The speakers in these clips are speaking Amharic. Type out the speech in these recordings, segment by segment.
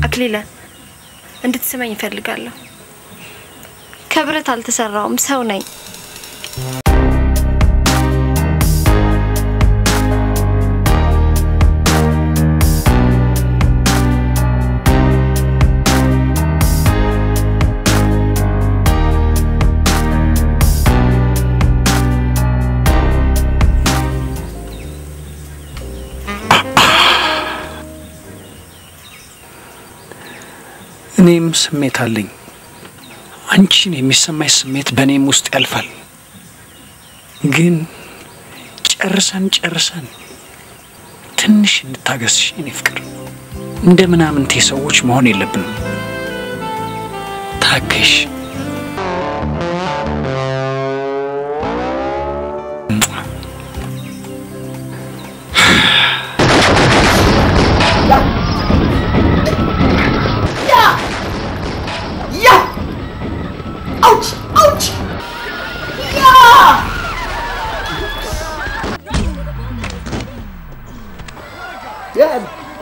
አክሊለ እንድትሰማኝ እፈልጋለሁ ከብረት አልተሰራውም ሰው ነኝ እኔም ስሜት አለኝ አንቺን የሚሰማኝ ስሜት በእኔም ውስጥ ያልፋል ግን ጨርሰን ትንሽ እንታገስሽ እኔ ፍቅር እንደምናምንቴ ሰዎች መሆን የለብንም ታገሽ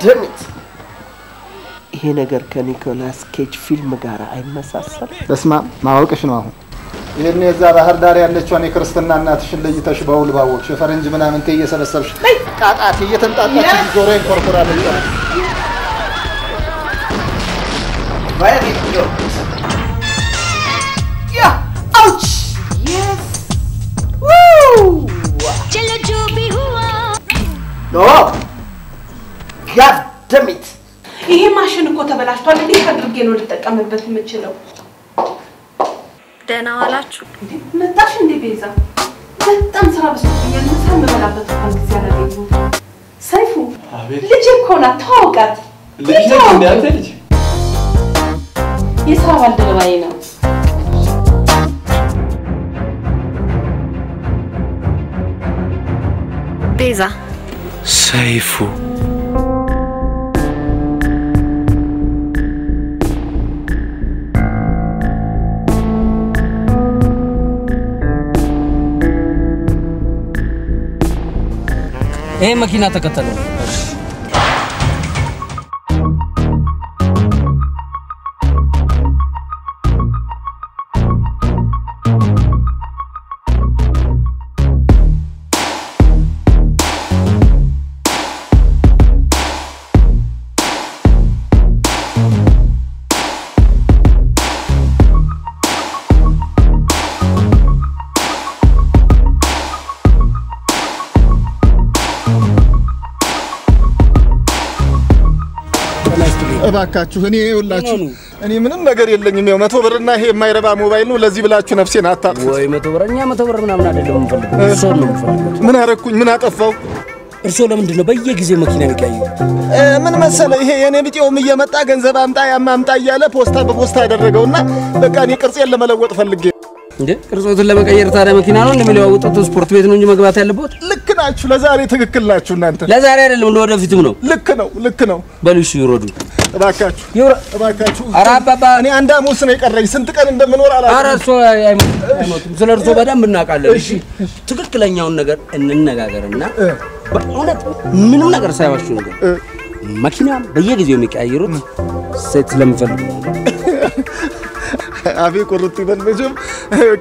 damn it ይሄ ነገር ከኒኮላስ ኬጅ ፊልም ጋር አይመሳሰል በስማ ማወቅሽ ነው አሁን ይሄን የዛ ባህር ዳር ያለችውን የክርስትና እናትሽን ለይተሽ ባውል ባወቅሽ ፈረንጅ ምናምን ተየሰበሰብሽ ቃጣት እየተንጣጣች ዞሬን ኮርኮራለች very good yeah ouch yes woo चलो जो भी हुआ no god damn it ይሄ ማሽን እኮ ተበላሽቷል እንዴት አድርጌ ነው ልጠቀምበት የምችለው ደህና ዋላችሁ መጣሽ እንዴ ቤዛ በጣም ስራ በዝቶኛል ምሳ መበላበት እንኳን ጊዜ አላገኘሁም ሰይፉ ልጅ እኮ ናት ታውቃት ልጅ ነው እንዴ ልጅ የስራ ባልደረባዬ ነው ቤዛ ሰይፉ ይሄ መኪና ተከተለው እባካችሁ እኔ ይውላችሁ እኔ ምንም ነገር የለኝም ያው 100 ብርና ይሄ የማይረባ ሞባይል ነው ለዚህ ብላችሁ ነፍሴን አታጥፉ ወይ 100 ብርኛ 100 ብር ምናምን አይደለም እንፈልገው እርሶ ነው እንፈልገው ምን አረኩኝ ምን አጠፋው እርሶ ለምንድን ነው በየጊዜው መኪና የሚቀያየው ምን መሰለ ይሄ የኔ ቢጤውም እየመጣ ገንዘብ አምጣ ያማምጣ እያለ ፖስታ በፖስታ ያደረገውና በቃ እኔ ቅርጼን ለመለወጥ ፈልጌ እንዴ ቅርጾቱን ለመቀየር ታዲያ መኪና ነው እንደሚለዋውጡት ስፖርት ቤት ነው እንጂ መግባት ያለበት ልክ ናችሁ ለዛሬ ትክክል ናችሁ እናንተ ለዛሬ አይደለም ለወደፊትም ነው ልክ ነው በሉሽ ይሮዱ እባካችሁ አራባባ እኔ አንድ አሞስ ነው የቀረኝ ስንት ቀን እንደምኖር አላውቅም አራሶ አይሞትም ስለርሶ በደንብ እናቃለን እሺ ትክክለኛውን ነገር እንነጋገርና በእውነት ምንም ነገር ሳይዋሹ ነገር መኪና በየጊዜው የሚቀያየሩት ሴት ስለምፈልግ አቤ ቁርጥ ይበልመጅም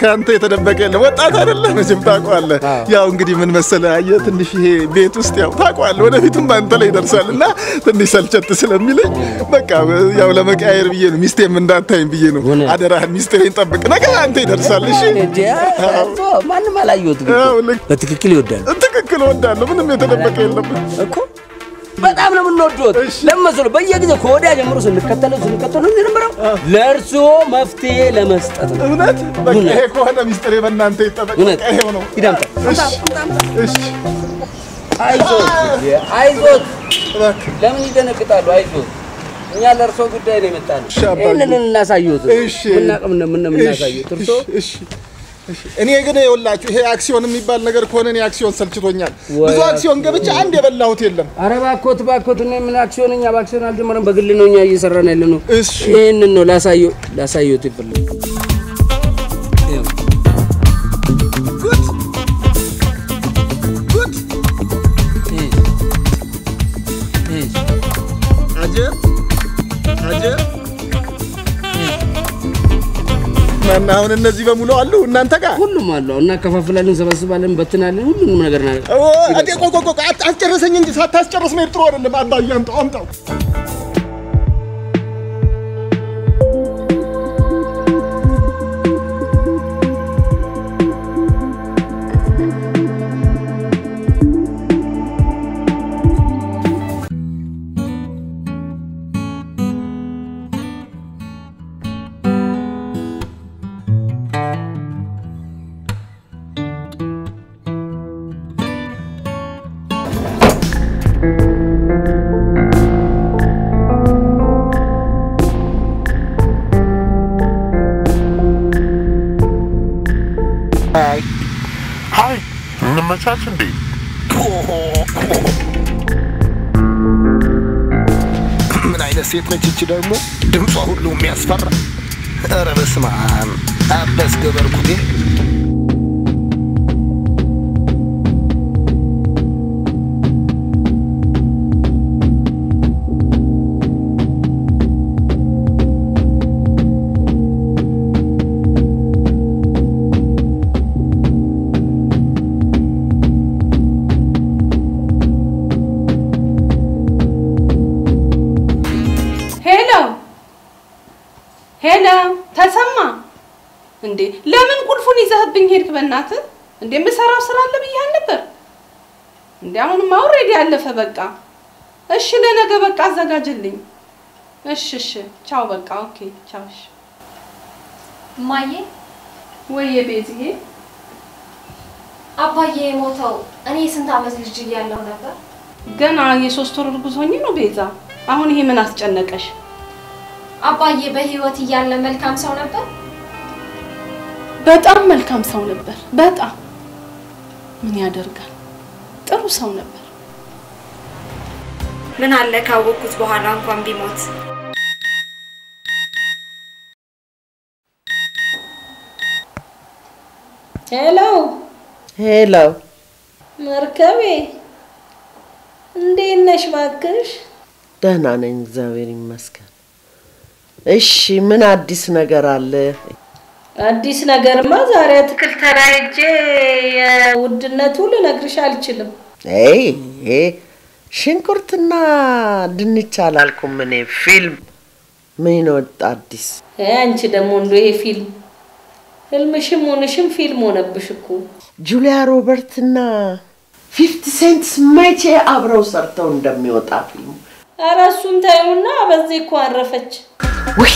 ካንተ የተደበቀ የለም ወጣት አይደለም መቼም ታውቃለህ ያው እንግዲህ ምን መሰለ አየ ትንሽ ይሄ ቤት ውስጥ ያው ታውቃለህ ወደፊትም ባንተ ላይ ይደርሳልና ትንሽ ሰልቸት ስለሚለኝ በቃ ያው ለመቀያየር ብዬ ነው ሚስቴም እንዳታይም ብዬ ነው አደራህን ሚስቴን ጠብቅ ነገ አንተ ይደርሳል እሺ ማንም አላየሁትም በትክክል ይወዳለሁ ምንም የተደበቀ የለም እኮ በጣም ነው የምንወደው ለምሳሌ በየጊዜው ኮዳ ጀምሮ ስንከተለው እንጀምረው ለርሶ መፍትሄ ለመስጠት ነው እውነት በቃ ይሄ ኮሆነ ሚስጥር በእናንተ ይጠበቅ ይሄው ነው ይዳምጣ እሺ አይዞት ለምን ይደነግጣሉ አይዞት እኛ ለርሶ ጉዳይ ነው የመጣነው እነን እናሳዩት ምን እናሳዩት እርሶ እሺ እኔ ግን ይወላችሁ ይሄ አክሲዮን የሚባል ነገር ኮነ እኔ አክሲዮን ሰልችቶኛል ብዙ አክሲዮን ገብቼ አንድ የበላሁት የለም አረ ባኮት ነው ምን አክሲዮንኛ ባክሲዮን አልጀመረም በግል ነው እኛ እየሰራን ያለነው ይሄንን ነው ላሳዩት ይፈልግ አጀብ ማን አሁን እነዚህ በሙሉ አሉ እናንተ ጋር ሁሉም አሉ እና ከፋፍላለን ሰበስባለን በትናለን ሁሉንም ነገር ነው አጤ ቆቆቆ አስጨረሰኝ እንጂ ሳታስጨርስ ነው ጥሩ አይደለም አባዬ አምጣው Hi, namachaach ndi. ምን አይነት ሴት ነች እቺ ደግሞ ድምጿ ሁሉ የሚያስፈራ ኧረ በስመ አብ አበስ ገበርኩቴ ሄሎ ተሰማ እንዴ ለምን ቁልፉን ይዘህብኝ ሄድክ በእናት እንዴ ምሰራው ስራ አለ ብያል ነበር እንዴ አሁንማ ኦሬዲ ያለፈ በቃ እሺ ለነገ በቃ አዘጋጅልኝ እሺ ቻው በቃ ኦኬ ቻው እሺ ማዬ ወይዬ ቤዚዬ አባዬ ሞተው እኔ ስንት አመት ልጅ እያለሁ ነበር ገና የ3 ወር እርጉዝ ሆኜ ነው ቤዛ አሁን ይሄ ምን አስጨነቀሽ አባዬ በህይወት እያለ መልካም ሰው ነበር በጣም መልካም ሰው ነበር በጣም ምን ያደርጋል ጥሩ ሰው ነበር ምን አለ ካወኩት በኋላ እንኳን ቢሞት ሄሎ መርከቤ እንዴት ነሽ ባክሽ ደህና ነኝ እግዚአብሔር ይመስገን እሺ ምን አዲስ ነገር አለ አዲስ ነገርማ ዛሬ አትክልት ተራይጄ የውድነቱ ልነግርሽ አልችልም ሽንኩርትና ድንች አላልኩም እኔ ፊልም ምን ወጣ አዲስ አንቺ ደግሞ እንዶ ይሄ ፊልም ህልምሽም ሆነሽም ፊልም ሆነብሽ እኮ ጁሊያ ሮበርትና 50 ሴንት መቼ አብረው ሰርተው እንደሚወጣ ፊልም አራሱን ታዩና በዚህ እኮ አረፈች ወይ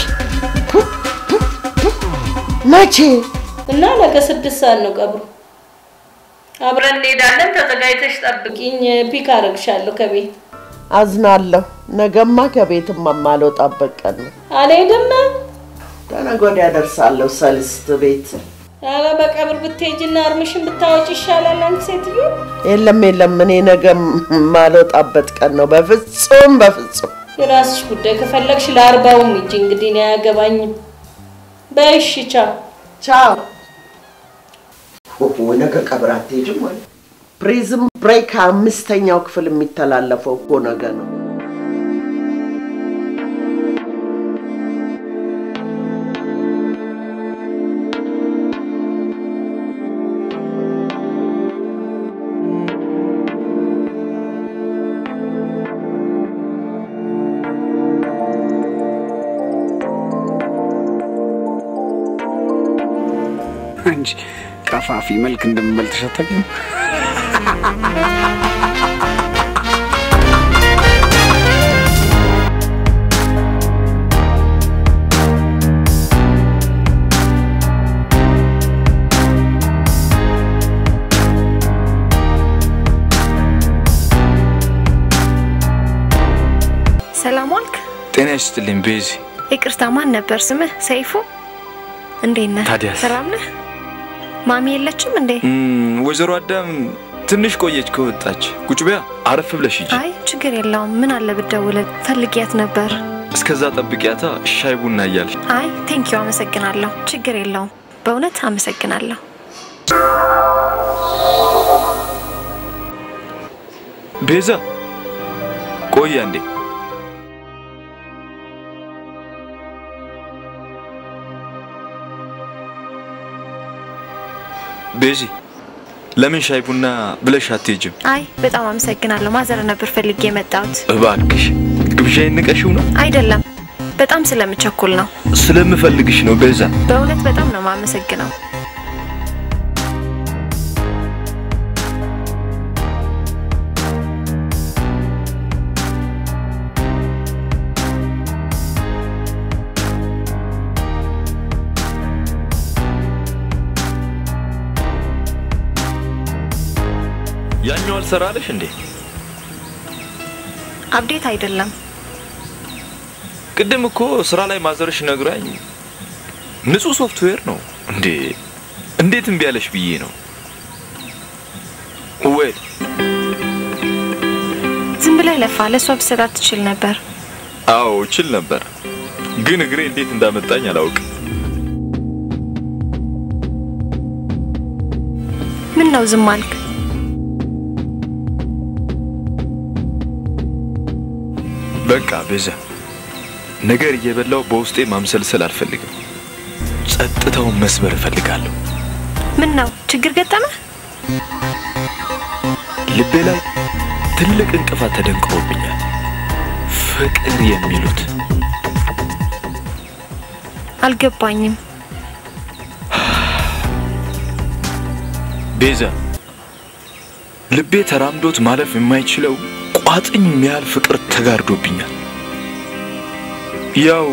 መቼ እና ነገ 6 ሰዓት ነው ቀብሩ አብረን እንሄዳለን ተዘጋጅተሽ ጠብቂኝ ፒክ አረግሻለሁ ከቤት አዝናለሁ ነገማ ከቤትም ማማልወጣበት ቀን ነው አልሄድም ተነገ ወዲያ ደርሳለሁ ሰልስት ቤት አላ በቀብር ብትሄጂና አርምሽን ብታወጪ ይሻላል አንቺ ሴትዮ የለም እኔ ነገ ማልወጣበት ቀን ነው በፍጹም የራስሽ ጉዳይ ከፈለግሽ ለ40ም እጂ እንግዲህ ነው ያገባኝም በእሺ ቻው ነገ ቀብር አትሄጂም ወይ ፕሪዝም ብሬክ 5ኛው ክፍል የሚተላለፈው እኮ ነገ ነው አንቺ ቀፋፊ መልክ እንደምመልጥሽ አታውቂም ሰላም ዋልክ ጤና ይስጥልኝ ቤዚ ይቅርታ ማን ነበር ስምህ ሰይፉ እንዴት ነህ ሰላም ነህ ማሚ የለችም እንዴ ወይዘሮ አዳም ትንሽ ቆየች ከወጣች ቁጭ በያ አረፍ ብለሽ ሂጂ አይ ችግር የለውም ምን አለ ብደውል ፈልጊያት ነበር እስከዛ ጠብቂያታ ሻይ ቡና እያልሽ አይ ቴንኪው አመሰግናለሁ ችግር የለውም በእውነት አመሰግናለሁ ቤዛ ቆይ አንዴ ቤዚ ለምን ሻይ ቡና ብለሽ አትሄጂም? አይ በጣም አመሰግናለሁ። ማዘር ነበር ፈልጌ የመጣሁት። እባክሽ ግብዣዬን ንቀሽው ነው? አይደለም በጣም ስለምቸኩል ነው። ስለምፈልግሽ ነው ቤዛ። በእውነት በጣም ነው ማመሰግነው። ያኛው አልሰራለሽ እንዴ? አፕዴት አይደለም። ቅድም እኮ ስራ ላይ ማዘርሽ ነግራኝ ንጹህ ሶፍትዌር ነው እንዴ? እንዴት እምቢ አለሽ ብዬ ነው። ወይ ዝም ብለህ ለፋ። ለሷ ብሰጣት ትችል ነበር። አዎ እችል ነበር፣ ግን እግሬ እንዴት እንዳመጣኝ አላውቅም። ምን ነው ዝም አልክ? በቃ ቤዛ ነገር እየበላው በውስጤ ማምሰልሰል አልፈልግም። ጸጥታውን መስበር እፈልጋለሁ። ምን ነው ችግር ገጠመ? ልቤ ላይ ትልቅ እንቅፋት ተደንቅሮብኛል። ፍቅር የሚሉት አልገባኝም። ቤዛ ልቤ ተራምዶት ማለፍ የማይችለው ቋጥኝ የሚያል ፍቅር ተጋርዶብኛል። ያው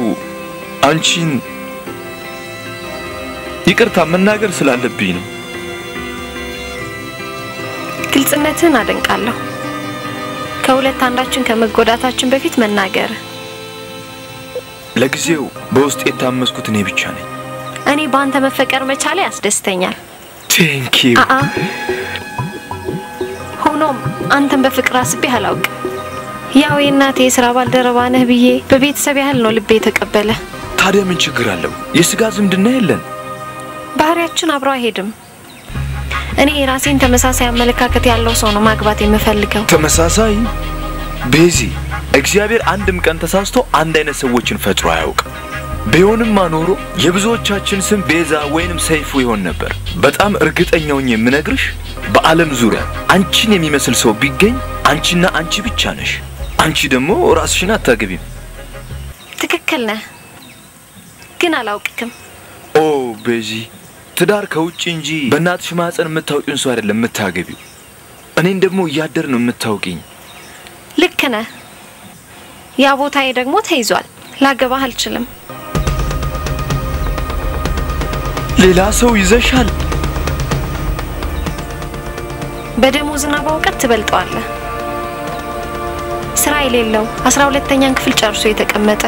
አንቺን ይቅርታ መናገር ስላለብኝ ነው። ግልጽነትን አደንቃለሁ። ከሁለት አንዳችን ከመጎዳታችን በፊት መናገር። ለጊዜው በውስጥ የታመስኩት እኔ ብቻ ነኝ። እኔ ባንተ መፈቀር መቻሌ ያስደስተኛል። ቴንክ ዩ። ሆኖም አንተን በፍቅር አስቤ አላውቅም። ያው የእናቴ የሥራ ባልደረባ ነህ ብዬ በቤተሰብ ያህል ነው ልቤ የተቀበለ። ታዲያ ምን ችግር አለው? የሥጋ ዝምድና የለን። ባህሪያችን አብሮ አይሄድም። እኔ የራሴን ተመሳሳይ አመለካከት ያለው ሰው ነው ማግባት የምፈልገው። ተመሳሳይ? ቤዚ እግዚአብሔር አንድም ቀን ተሳስቶ አንድ አይነት ሰዎችን ፈጥሮ አያውቅም። ቢሆንማ ኖሮ የብዙዎቻችን ስም ቤዛ ወይንም ሰይፉ ይሆን ነበር። በጣም እርግጠኛው ነኝ የምነግርሽ በዓለም ዙሪያ አንቺን የሚመስል ሰው ቢገኝ አንቺና አንቺ ብቻ ነሽ። አንቺ ደግሞ ራስሽን አታገቢም። ትክክል ነህ፣ ግን አላውቅክም። ኦ ቤዚ ትዳር ከውጭ እንጂ በእናትሽ ማህፀን የምታውቂውን ሰው አይደለም የምታገቢው። እኔን ደግሞ እያደር ነው የምታውቂኝ። ልክ ነህ። ያ ቦታዬ ደግሞ ተይዟል። ላገባህ አልችልም። ሌላ ሰው ይዘሻል። በደሞዝና በእውቀት ትበልጠዋለህ። ስራ የሌለው 12ኛን ክፍል ጨርሶ የተቀመጠ።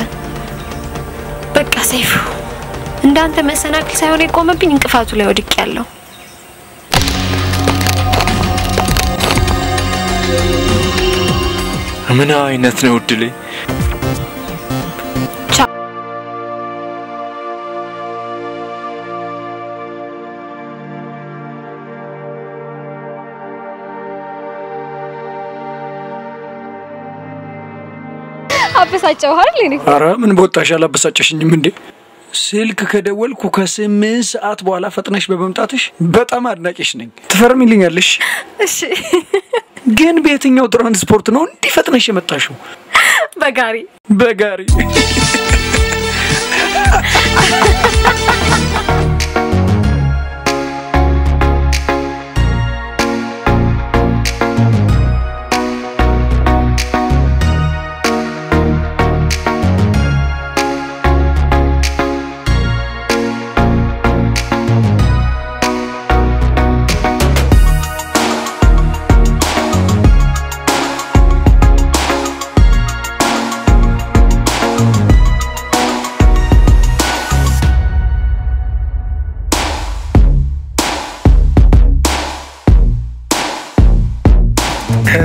በቃ ሰይፉ እንዳንተ መሰናክል ሳይሆን የቆመብኝ እንቅፋቱ ላይ ወድቄያለሁ። ምን አይነት ነው እድሌ? አበሳጨው አይደል እንዴ? አረ ምን ቦታሽ አላበሳጨሽኝም እንዴ? ስልክ ከደወልኩ ከ8 ሰዓት በኋላ ፈጥነሽ በመምጣትሽ በጣም አድናቂሽ ነኝ። ትፈርሚልኛለሽ? እሺ። ግን በየትኛው ትራንስፖርት ነው እንዲህ ፈጥነሽ የመጣሽው? በጋሪ በጋሪ።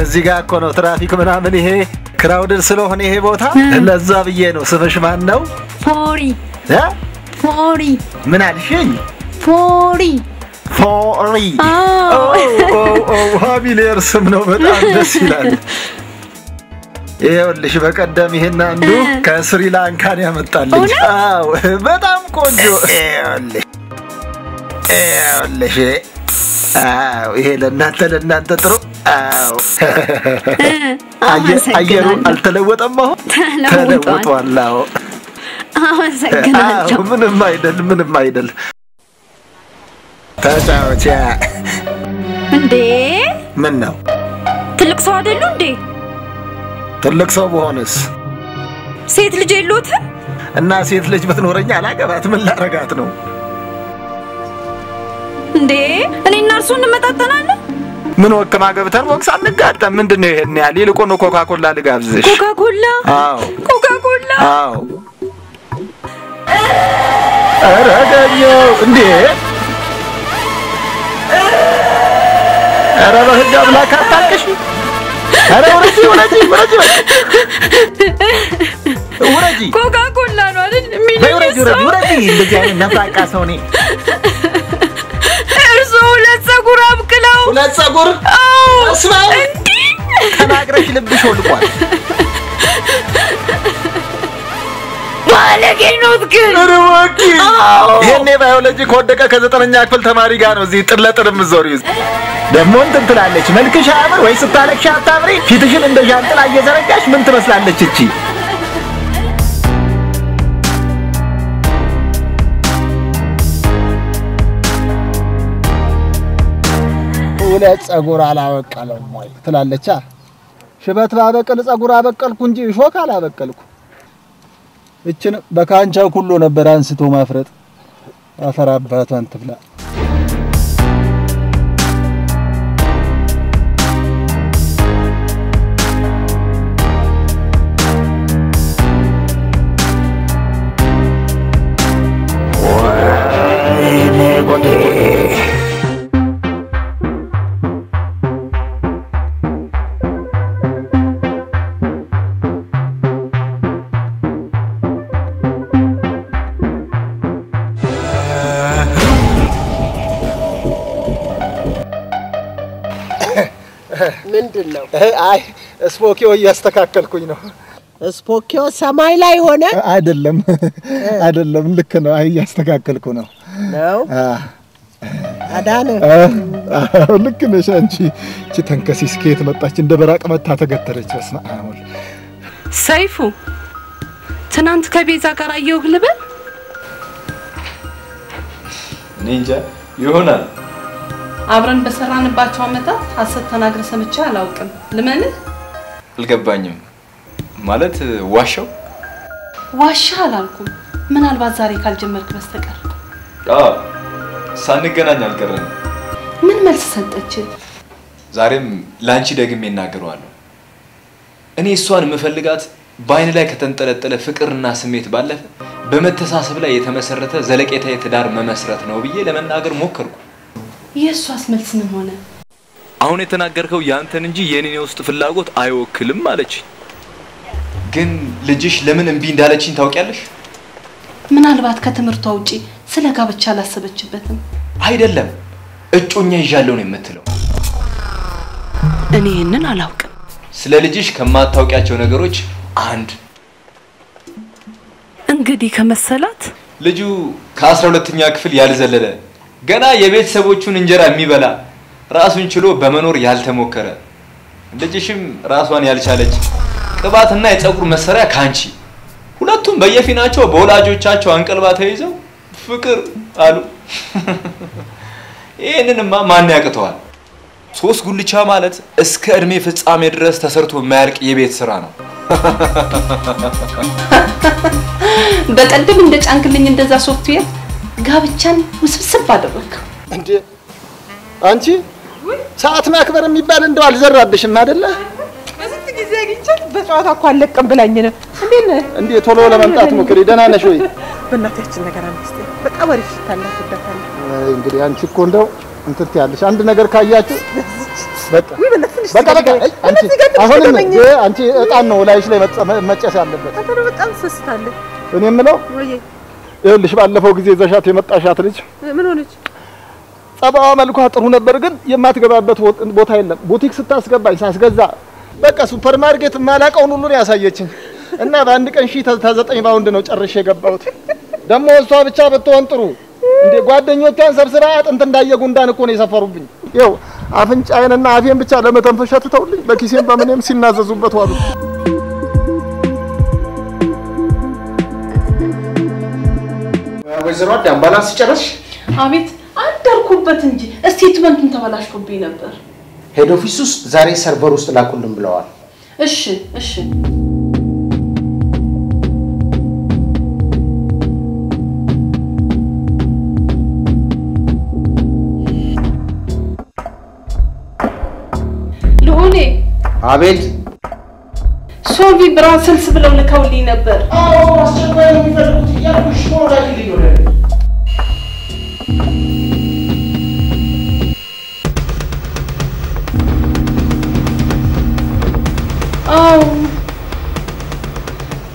እዚህ ጋር እኮ ነው ትራፊክ ምናምን ይሄ ክራውድድ ስለሆነ ይሄ ቦታ ለዛ ብዬ ነው። ስምሽ ማን ነው? ፎሪ ፎሪ። ምን አልሽኝ? ፎሪ ፎሪ። ፋሚሊየር ስም ነው፣ በጣም ደስ ይላል። ይኸውልሽ በቀደም ይሄን አንዱ ከስሪላንካን ያመጣልኝ። አዎ በጣም ቆንጆ። ይኸውልሽ አዎ ይሄ ለእናንተ ጥሩ። አዎ አየሩ አልተለወጠም አሁን ተለውጧል። አዎ አመሰግናለሁ። ምንም አይደል። ተጫወቻ እንዴ ምን ነው ትልቅ ሰው አይደሉ እንዴ? ትልቅ ሰው በሆነስ ሴት ልጅ የሉትም? እና ሴት ልጅ ብትኖረኛ አላገባት ምን ላረጋት ነው እንዴ? እኔና እርሱ እንመጣጠናለን። ምን ወከማ ገብተን ወክስ አንጋጠም። ምንድነው ይሄን ያህል? ይልቁን ኮካኮላ ልጋብዝሽ። ኮካኮላ? አዎ ኮካኮላ። አዎ አረጋኛው እንዴ አረ በህግ አምላክ አታልቅሽ። አረ ወረጂ ኮካኮላ ነው አይደል? ወረጂ እንደዚህ አይነት ነፋቃ ሰው ነኝ። እርሱ ሁለት ፀጉር አብቅለው ሁለት ፀጉር አስማ እንዴ ተናግረሽ ልብሽ ወልቋል። ባለጌ ነው ግን ረዋቂ ይሄኔ ባዮሎጂ ከወደቀ ከ9ኛ ክፍል ተማሪ ጋር ነው እዚህ ጥለጥር ምዞሪው። ደሞ እንትን ትላለች መልክሽ አምር ወይ ስታለቅሽ አታምሪ። ፊትሽን እንደ ጃንጥላ እየዘረጋሽ ምን ትመስላለች እቺ? ሁለት ፀጉር አላበቀለም ወይ ትላለች። ሽበት ባበቀል ፀጉር አበቀልኩ እንጂ ሾክ አላበቀልኩ። እችን በካንቻው ሁሉ ነበር አንስቶ ማፍረጥ። አፈራባቷን ትብላ። ምንድነው? አይ ስፖኪዮ እያስተካከልኩኝ ነው። ስፖኪዮ ሰማይ ላይ ሆነ? አይደለም ልክ ነው። አይ እያስተካከልኩ ነው። አዳነ ልክ ነሽ አንቺ። እቺ ተንከሲስ ከየት መጣች? እንደ በራቅ መታ ተገተረች። በስመ አብ ሰይፉ ትናንት ከቤዛ ጋር አየሁህ ልበል? እኔ እንጃ ይሆናል። አብረን በሰራንባቸው አመታት ሐሰት ተናግረ ሰምቼ አላውቅም። ልመንህ? አልገባኝም። ማለት ዋሻው? ዋሻ አላልኩም። ምናልባት ዛሬ ካልጀመርክ በስተቀር ሳንገናኝ አልቀረንም። ምን መልስ ሰጠች? ዛሬም ላንቺ ደግሜ እናገረዋለሁ። እኔ እሷን መፈልጋት በአይን ላይ ከተንጠለጠለ ፍቅርና ስሜት ባለፈ በመተሳሰብ ላይ የተመሰረተ ዘለቄታዊ ትዳር መመስረት ነው ብዬ ለመናገር ሞከርኩ። የሷስ መልስ ምን ሆነ? አሁን የተናገርከው ያንተን እንጂ የኔን ውስጥ ፍላጎት አይወክልም አለች። ግን ልጅሽ ለምን እንቢ እንዳለችኝ ታውቂያለሽ? ምናልባት ከትምህርቷ ውጪ ስለ ጋብቻ አላሰበችበትም። አይደለም እጮኛ ይዣለሁ ነው የምትለው። እኔ ይሄንን አላውቅም። ስለ ልጅሽ ከማታውቂያቸው ነገሮች አንድ እንግዲህ ከመሰላት ልጁ ከ12ኛ ክፍል ያልዘለለ ገና የቤተሰቦቹን እንጀራ የሚበላ ራሱን ችሎ በመኖር ያልተሞከረ ልጅሽም ራሷን ያልቻለች ቅባትና የፀጉር መሰሪያ ካንቺ ሁለቱም በየፊናቸው በወላጆቻቸው አንቀልባ ተይዘው ፍቅር አሉ። ይሄንንማ ማን ያቅተዋል? 3 ጉልቻ ማለት እስከ እድሜ ፍጻሜ ድረስ ተሰርቶ የማያልቅ የቤት ስራ ነው። በቀደም እንደ ጫንክልኝ እንደዛ ሶፍትዌር ጋብቻን ውስብስብ አደረግከው እንዴ? አንቺ ሰዓት ማክበር የሚባል እንደው አልዘራብሽም አይደለ? በስንት ጊዜ አግኝቻት በጨዋታ እኮ አለቀም ብላኝ ነው። እንዴ ቶሎ ለመምጣት ሞክሪ። ደህና ነሽ ወይ? በእናታችን ነገር አንስቴ በጣም አሪፍ ታላቅ ይደፋል። እንግዲህ አንቺ እኮ እንደው እንትን ያለሽ አንድ ነገር ካያችሁ በቃ አሁንም አንቺ እጣን ነው ላይሽ ላይ መጨስ ያለበት። አንተ ነው በጣም ስስታለህ። እኔ የምለው ይኸውልሽ ባለፈው ጊዜ ዘሻት የመጣሻት ልጅ ምን ሆነች? ጸባዋ መልኳ ጥሩ ነበር፣ ግን የማትገባበት ቦታ የለም። ቡቲክ ስታስገባኝ ሳስገዛ በቃ ሱፐርማርኬት ማላቀውን ሁሉ ነው ያሳየችኝ። እና በአንድ ቀን ሺህ ተ9 ባውንድ ነው ጨርሼ የገባሁት። ደግሞ እሷ ብቻ ብትሆን ጥሩ እንዴ ጓደኞቿን ሰብስባ አጥንት እንዳየ ጉንዳን እኮ ነው የሰፈሩብኝ። ያው አፍንጫዬንና አፌን ብቻ ለመተንፈሻ ትተውልኝ በኪሴም በምንም ሲናዘዙበት ዋሉ። ወይዘሮ አዳም ባላንስ ጨረስሽ? አቤት አደርኩበት እንጂ ስቴትመንቱን ተበላሽቶብኝ ነበር። ሄድ ኦፊስ ውስጥ ዛሬ ሰርቨር ውስጥ ላኩልን ብለዋል። እሺ እሺ ልሆኔ አቤት ሶቪ ብራስልስ ብለው ልከውልኝ ነበር። አዎ አስቸኳይ ነው የሚፈልጉት እያልኩሽ ነው ላኪልኝ ወደ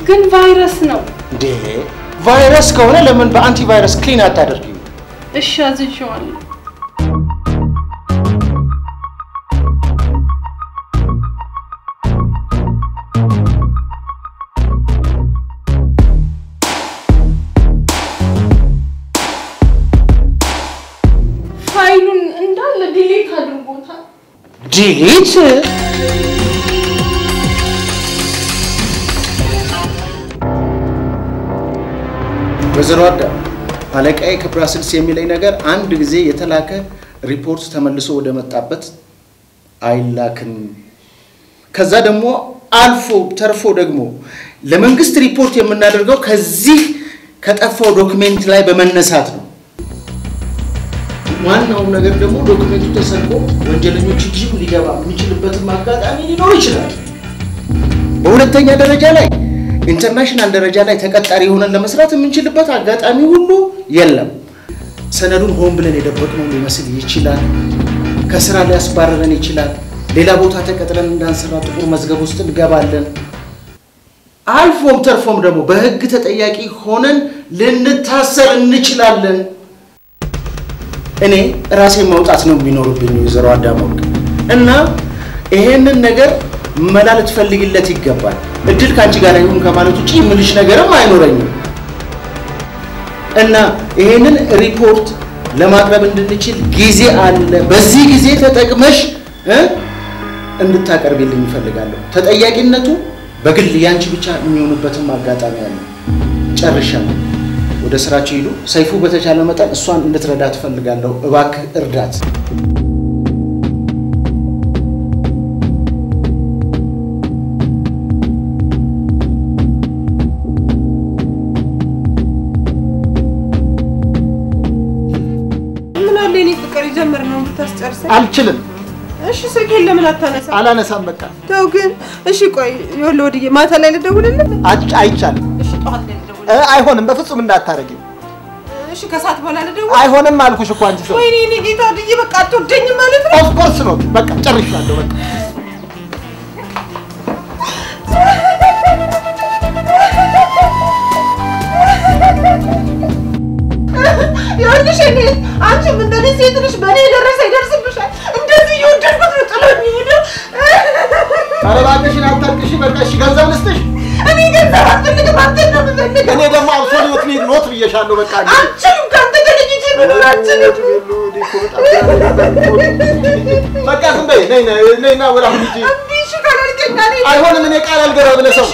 ግን ቫይረስ ነው እንዴ? ቫይረስ ከሆነ ለምን በአንቲ ቫይረስ ክሊን አታደርጊው? እሺ አዝዤዋለሁ። ፋይሉን እንዳለ ዲሊት አድርጎታል። ዲሊት? ወይዘሮ አዳም አለቃዬ ከብራስልስ የሚለኝ ነገር አንድ ጊዜ የተላከ ሪፖርት ተመልሶ ወደ መጣበት አይላክም። ከዛ ደግሞ አልፎ ተርፎ ደግሞ ለመንግስት ሪፖርት የምናደርገው ከዚህ ከጠፋው ዶክመንት ላይ በመነሳት ነው። ዋናው ነገር ደግሞ ዶክመንቱ ተሰርቆ ወንጀለኞች እጅ ሊገባ የሚችልበትም አጋጣሚ ሊኖር ይችላል። በሁለተኛ ደረጃ ላይ ኢንተርናሽናል ደረጃ ላይ ተቀጣሪ ሆነን ለመስራት የምንችልበት አጋጣሚ ሁሉ የለም። ሰነዱን ሆን ብለን የደበቅነው ሊመስል ይችላል። ከስራ ሊያስባረረን ይችላል። ሌላ ቦታ ተቀጥረን እንዳንሰራ ጥቁር መዝገብ ውስጥ እንገባለን። አልፎም ተርፎም ደግሞ በህግ ተጠያቂ ሆነን ልንታሰር እንችላለን። እኔ ራሴን ማውጣት ነው የሚኖርብኝ ወይዘሮ አዳም ወርቅ እና ይሄንን ነገር መላ ልትፈልግለት ይገባል። እድል ካንቺ ጋር ይሁን ከማለት ውጪ ምልሽ ነገርም አይኖረኝም እና ይሄንን ሪፖርት ለማቅረብ እንድንችል ጊዜ አለ። በዚህ ጊዜ ተጠቅመሽ እንድታቀርብልኝ እፈልጋለሁ። ተጠያቂነቱ በግል ያንቺ ብቻ የሚሆንበትም አጋጣሚ አለ። ጨርሻለሁ። ወደ ስራችሁ ሂዱ። ሰይፉ በተቻለ መጠን እሷን እንድትረዳት እፈልጋለሁ። እባክህ እርዳት። ጀመርነው ብታስጨርሰኝ አልችልም። እሺ ስልኬን ለምን አታነሳም? አላነሳም በቃ ተው ግን እሺ ቆይ ወዲዬ ማታ ላይ ልደውልልህ? አይቻልም። እሺ ጠዋት ላይ ልደውልልህ? አይሆንም በፍጹም እንዳታረጊው። እሺ ከሰዓት በኋላ ልደውል? አይሆንም አልኩሽ እኮ አንቺ ሰው። ወይኔ እኔ ጌታ ወዲዬ በቃ አትወደኝም ማለት ነው? ኦፍ ኮርስ ነው። በቃ ጨርሻለሁ በቃ ይኸውልሽ እኔ አንቺም እንደዚህ ሴት ልጅ በእኔ የደረሰ ይደርስብሻል። እንደዚህ እየወደድኩት ነው ጥሎኝ የሚሄደው። ኧረ እባክሽን አታልቅሽ። በቃ እሺ ገንዘብ ልስጥሽ? እኔ ገንዘብ አልፈልግም፣ አንተን ነው የምፈልገው። እኔ ደግሞ አብሶሉትሊ ኖት ብዬሻለሁ። በቃ አንቺም ከአንተ ተለይቼ መኖር አልችልም። በቃ ዝም በይ። ነይና ወደ አሁን ሂጂ። እሺ ካላልከኝ አይሆንም። እኔ ቃል አልገባም ለሰው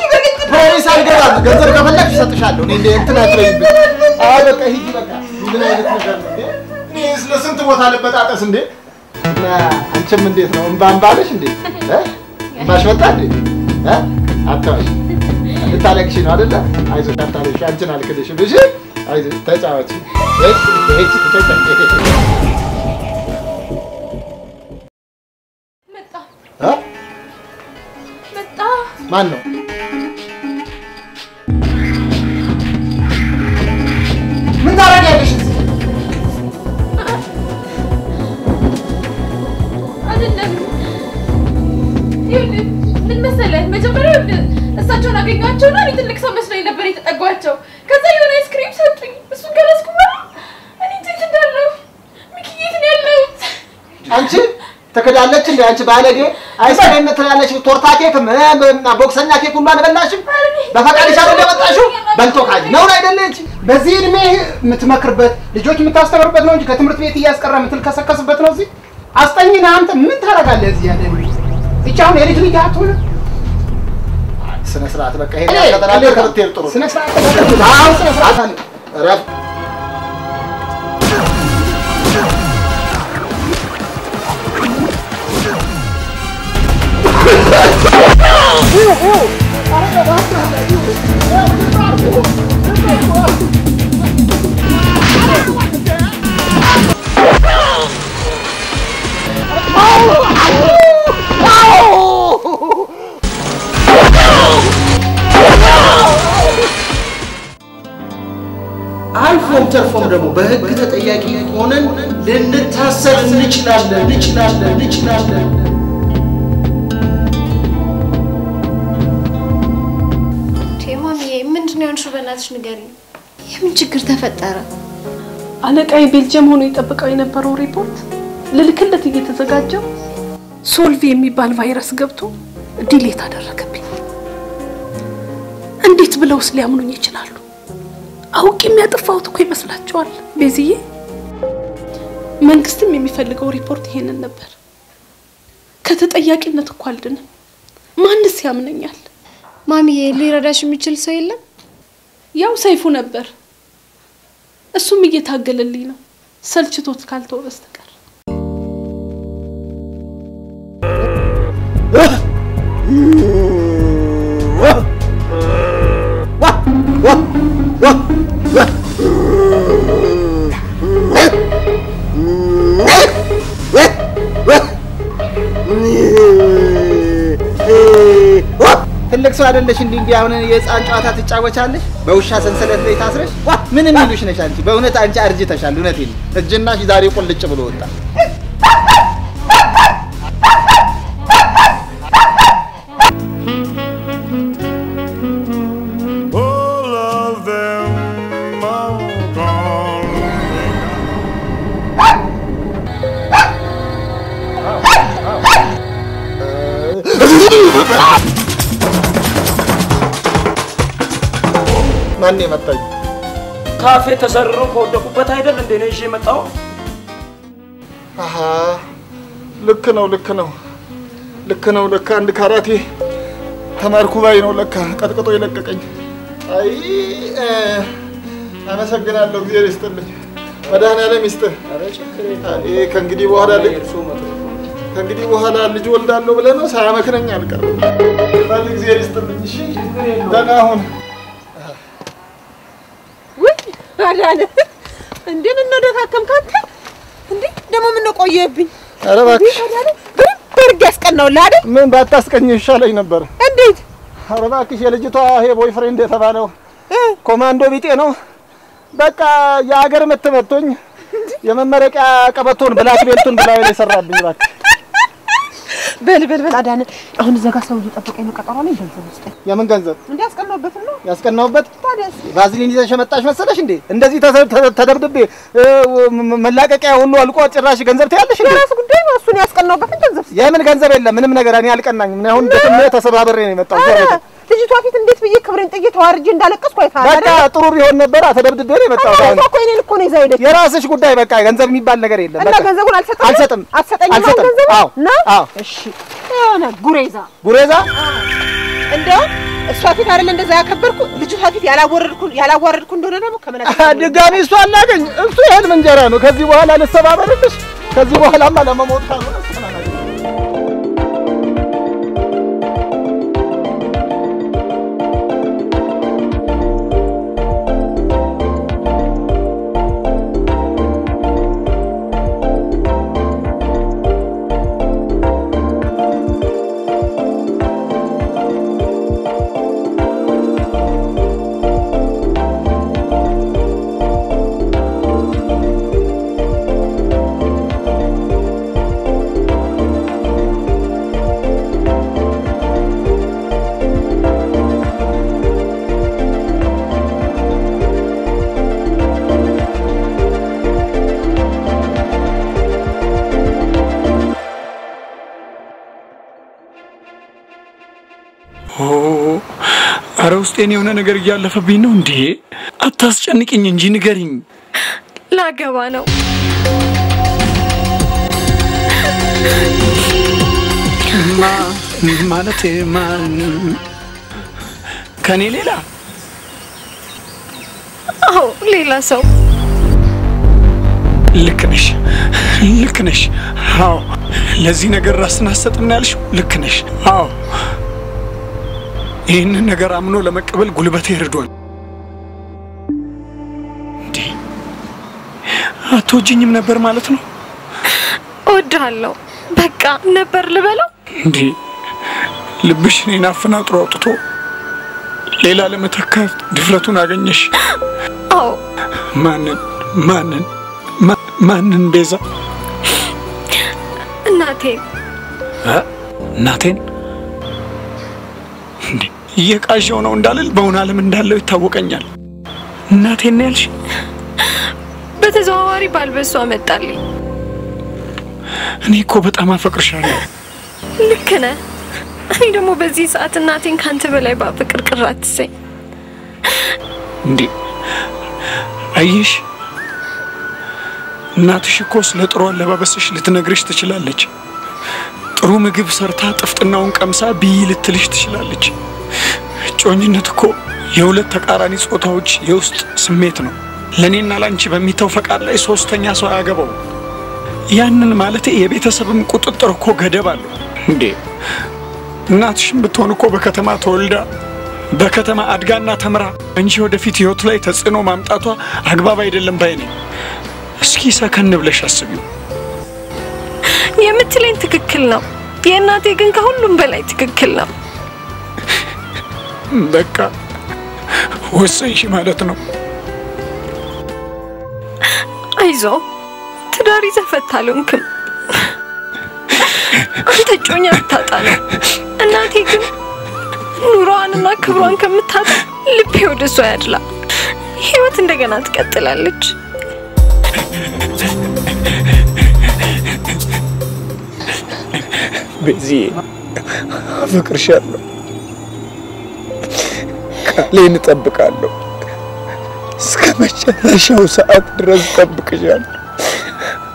ፕሮሚስ አልገባም። ገንዘብ ከፈለግሽ እሰጥሻለሁ። እኔ እንትን አትበይብኝ። አዎ በቃ ሂጂ በቃ። ምን አይነት ነገር ነው እንዴ? እኔ ስለስንት ቦታ ልበጣጠስ እንዴ? እና አንቺም እንዴት ነው እምባለሽ እንዴ? እምባሽ ወጣ እንዴ? አታውሽ ልታለቅሽ ነው አይደለ? አይዞሽ አታለቅሽ። አንቺን አልክልሽም። እሺ አይዞሽ ተጫወቺ። እሺ ተጫወቺ። መጣ ማን ነው? ምን ታረጋለሽ? አይደለም ምን መሰለህ፣ መጀመሪያ እሳቸውን አገኟቸውና እኔ ትልቅ ሰው መስሎኝ ነበር የተጠጓቸው። ከዛ የሆነ አይስክሪም ሰጡኝ። እሱን ገረስኩ ማለት እኔ እንዴት እንዳለው ሚኪዬ የት ነው ያለሁት? አንቺ ተከዳለች እንዴ? አንቺ ባለጌ አይስክሪም ትላለች። ቶርታ ኬክ እና ቦክሰኛ ኬክ ሁሉ አልበላሽም? በፈቃድሽ አይደል የመጣሽው? በልቶ ካጅ ነው አይደል? እንጂ በዚህ እድሜ የምትመክርበት ልጆች የምታስተምርበት ነው እንጂ ከትምህርት ቤት እያስቀረ የምትልከሰከስበት ነው። እዚህ አስጠኝና አንተ ምን ታረጋለህ እዚህ ያለ እቻውን የልጅ ልጅ አትሆነ ስነ ስርዓት በቃ ይሄ ከተላለ ከብትር ጥሩ ስነ ስርዓት አው ስነ ስርዓት አለ ረፍ አልፎም ተርፎም ደግሞ በህግ ተጠያቂ ሆነን ልንታሰር እንችላለን ማሚዬ ምንድነው ያንሹ በእናትሽ ንገሪኝ የምን ችግር ተፈጠረ አለቃይ ቤልጅየም ሆኖ ይጠብቀው የነበረው ሪፖርት ልልክለት እየተዘጋጀው ሶልቪ የሚባል ቫይረስ ገብቶ ዲሌት አደረገብኝ እንዴት ብለውስ ሊያምኑኝ ይችላሉ አውቅ የሚያጠፋውት እኮ ይመስላችኋል ቤዚዬ መንግስትም የሚፈልገው ሪፖርት ይሄንን ነበር ከተጠያቂነት እኮ አልድንም ማንስ ያምነኛል ማሚዬ ሊረዳሽ የሚችል ሰው የለም ያው ሰይፉ ነበር እሱም እየታገለልኝ ነው ሰልችቶት ካልተው በስተቀር ትልቅ ሰው አይደለሽ እንዴ አሁን የጻን ጨዋታ ትጫወቻለሽ በውሻ ሰንሰለት ላይ ታስረሽ ምን የሚሉሽ ነሽ አንቺ በእውነት አንቺ አርጅተሻል እውነቴን እጅናሽ ዛሬ ቁልጭ ብሎ ወጣ ማን የመጣኝ ካፌ ተሰርሮ ከወደቁበት አይደል እንዴ ነው እሺ የመጣው አሃ ልክ ነው ለካ አንድ ካራቴ ተማርኩ ባይ ነው ለካ ቀጥቅጦ ይለቀቀኝ አይ አመሰግናለሁ እግዚአብሔር ይስጥልኝ መድኃኒዓለም ይስጥህ አይ ከእንግዲህ በኋላ ልጅ ወልዳለሁ ብለህ ነው ሳያመክነኝ አልቀርም ባል እግዚአብሔር ይስጥልኝ እሺ ደህና ሁን አዳነ እንዴ ምን ነው ደካከምካንተ እንዴ ደሞ ምን ነው ቆየብኝ ኧረ እባክሽ በርግ ያስቀናውላ አይደል ምን ባታስቀኝ ይሻለኝ ነበር እንዴት ኧረ እባክሽ የልጅቷ ይሄ ቦይፍሬንድ የተባለው ኮማንዶ ቢጤ ነው በቃ የሀገር መተመቶኝ የመመረቂያ ቀበቶን ብላክ ቤልቱን ብላው ላይ ሰራብኝ እባክሽ በል አዳነ አሁን ዘጋ ሰው እየጠበቀኝ ነው ቀጠሮ ላይ ገንዘብ ውስጥ የምን ገንዘብ እንዴ ያስቀናውበት ቫዝሊን ይዘሽ መጣሽ መሰለሽ እንዴ እንደዚህ ተደብድቤ መላቀቂያ ሁሉ አልቆ ጭራሽ ገንዘብ ታያለሽ እንዴ የራስ ጉዳይ ነው እሱን ያስቀናውበት ገንዘብ የምን ገንዘብ የለም ምንም ነገር እኔ አልቀናኝም እኔ አሁን ደም ተሰባብሬ ነው የመጣው ልጅቷ ፊት እንዴት ብዬ ክብሬን ጥዬ ተዋርጄ እንዳለቀስኩ አይታለ በቃ ጥሩ ቢሆን ነበር ተደብድቤ ነው የመጣው አሁን እኮ እኔን እኮ ነው ይዛይደ የራስሽ ጉዳይ በቃ ገንዘብ የሚባል ነገር የለም በቃ ገንዘቡን አልሰጠኝም ገንዘቡ ነው እሺ የሆነ ጉሬዛ እንደው እሷ ፊት አይደል እንደዛ ያከበርኩ ልጅቷ ፊት ያላዋረድኩ እንደሆነ ደግሞ ከመናገር ድጋሚ እሷ አላገኝ እሱ ይሄን መንጀራ ነው ከዚህ በኋላ ልሰባበርልሽ ከዚህ በኋላማ ለመሞት ካልሆነ አረ ውስጤን የሆነ ነገር እያለፈብኝ ነው እንዴ አታስጨንቅኝ እንጂ ንገሪኝ ላገባ ነው ማለት ከኔ ሌላ? አዎ ሌላ ሰው። ልክ ነሽ። አዎ ለዚህ ነገር ራስን አሰጥም ነው ያልሽው? ልክ ነሽ። አዎ ይህንን ነገር አምኖ ለመቀበል ጉልበቴ ይርዷል። እንዴ አትወጂኝም ነበር ማለት ነው? እወድሃለሁ በቃ ነበር ልበለው? እንዴ ልብሽ እኔን አፈናጥሮ አውጥቶ ሌላ ለመተካት ድፍረቱን አገኘሽ? አዎ። ማንን ቤዛ? እናቴን። እናቴን? እንዴ እየቃዠው ነው እንዳልል በእውን ዓለም እንዳለው ይታወቀኛል። እናቴን ነው ያልሽ? በተዘዋዋሪ ባልበሷ መጣልኝ። እኔ እኮ በጣም አፈቅርሻለሁ። ልክ ነህ። እኔ ደግሞ በዚህ ሰዓት እናቴን ካንተ በላይ ባፈቅር ቅር አትሰኝ። እንዴ አይሽ እናትሽ እኮ ስለ ጥሩ አለባበስሽ ልትነግርሽ ትችላለች። ጥሩ ምግብ ሰርታ ጥፍጥናውን ቀምሳ ብይ ልትልሽ ትችላለች። ጮኝነት እኮ የሁለት ተቃራኒ ጾታዎች የውስጥ ስሜት ነው። ለኔና ላንቺ በሚተው ፈቃድ ላይ ሶስተኛ ሰው አያገባው። ያንን ማለት የቤተሰብም ቁጥጥር እኮ ገደብ አለው። እንዴ እናትሽም ብትሆን እኮ በከተማ ተወልዳ በከተማ አድጋና ተምራ እንጂ ወደፊት ህይወት ላይ ተጽዕኖ ማምጣቷ አግባብ አይደለም ባይ ነኝ። እስኪ ሰከን ብለሽ አስቢው። የምትለኝ ትክክል ነው። የእናቴ ግን ከሁሉም በላይ ትክክል ነው። በቃ ወሰንሽ ማለት ነው። አይዞ ትዳር ይዘህ ፈታ አልሆንክም። አንተ ጮኛ ብታጣ ነው። እናቴ ግን ኑሮዋንና ክብሯን ከምታጣ ልቤ ወደ እሷ ያድላል። ህይወት እንደገና ትቀጥላለች። በዚህ አፈቅርሻለሁ። ቃሌን እጠብቃለሁ። እስከ መጨረሻው ሰዓት ድረስ እጠብቅሻለሁ።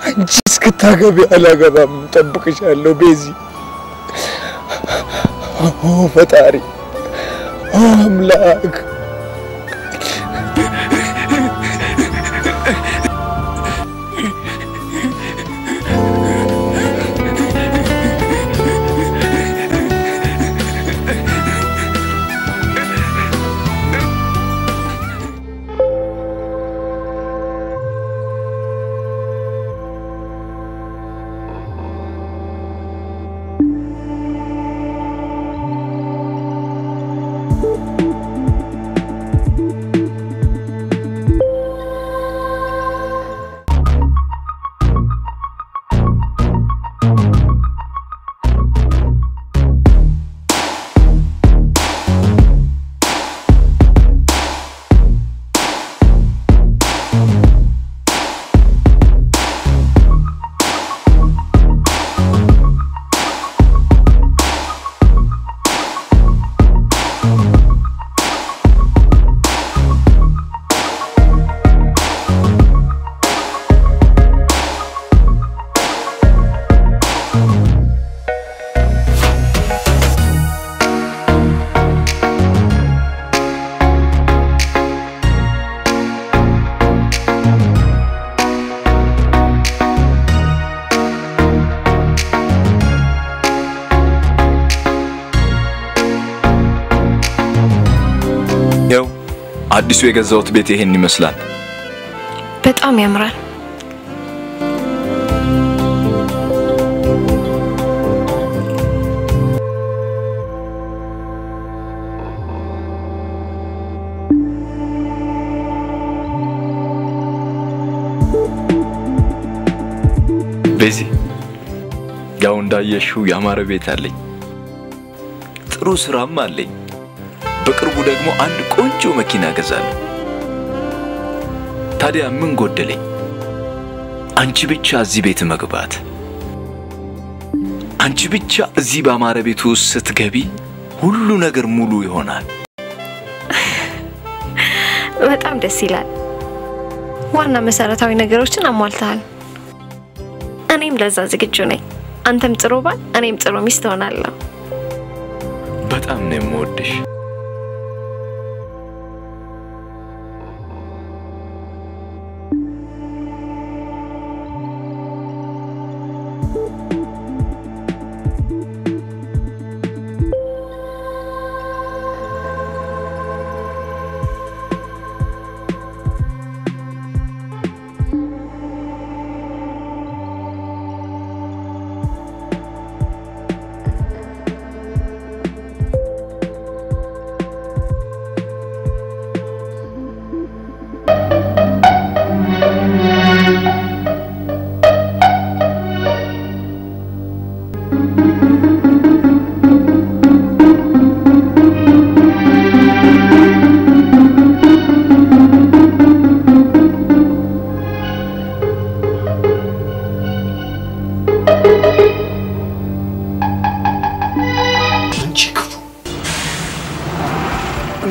አንቺ እስክታገቢ አላገባም። እጠብቅሻለሁ ቤዚ። ኦ ፈጣሪ፣ ኦ አምላክ። አዲሱ የገዛውት ቤት ይሄን ይመስላል። በጣም ያምራል። ቤዚ ያው እንዳየሽው ያማረ ቤት አለኝ። ጥሩ ስራም አለኝ። በቅርቡ ደግሞ አንድ ቆንጆ መኪና ገዛለሁ። ታዲያ ምን ጎደለኝ? አንቺ ብቻ እዚህ ቤት መግባት፣ አንቺ ብቻ እዚህ ባማረ ቤት ውስጥ ስትገቢ ሁሉ ነገር ሙሉ ይሆናል። በጣም ደስ ይላል። ዋና መሰረታዊ ነገሮችን አሟልተሃል። እኔም ለዛ ዝግጁ ነኝ። አንተም ጥሩ ባል እኔም ጥሩ ሚስት ሆናለሁ። በጣም ነው የምወድሽ።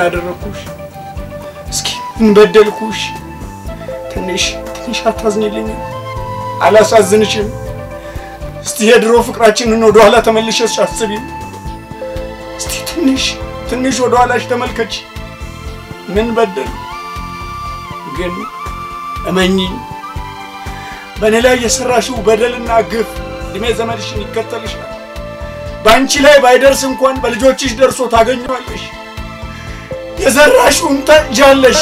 አደረኩሽ? እስኪ እንበደልኩሽ? ትንሽ አታዝኝልኝ? አላሳዝንሽም? እስቲ የድሮ ፍቅራችንን ወደ ኋላ ተመልሰሽ አስቢ። እስቲ ትንሽ ወደ ኋላሽ ተመልከች። ምን በደል? ግን እመኚኝ፣ በእኔ ላይ የሰራሽው በደልና ግፍ እድሜ ዘመንሽን ይከተልሻል። በአንቺ ላይ ባይደርስ እንኳን በልጆችሽ ደርሶ ታገኘዋለሽ። የዘራሽውን ታጭጃለሽ።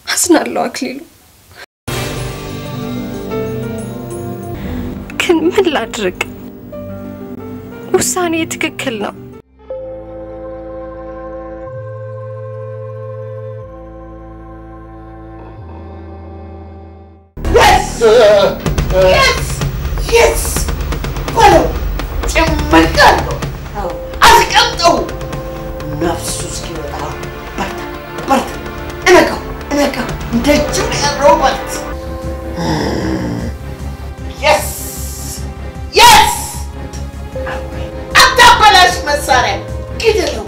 አዝናለሁ አክሊሉ፣ ግን ምን ላድርግ? ውሳኔ ትክክል ነው። Yes! Follow! ጭምቀለው አስቀምጠው ነፍሱ እስኪወጣ በርታ እነቃው እንደጅም ሮበርት Yes! አታበላሽ መሳሪያ ግደለው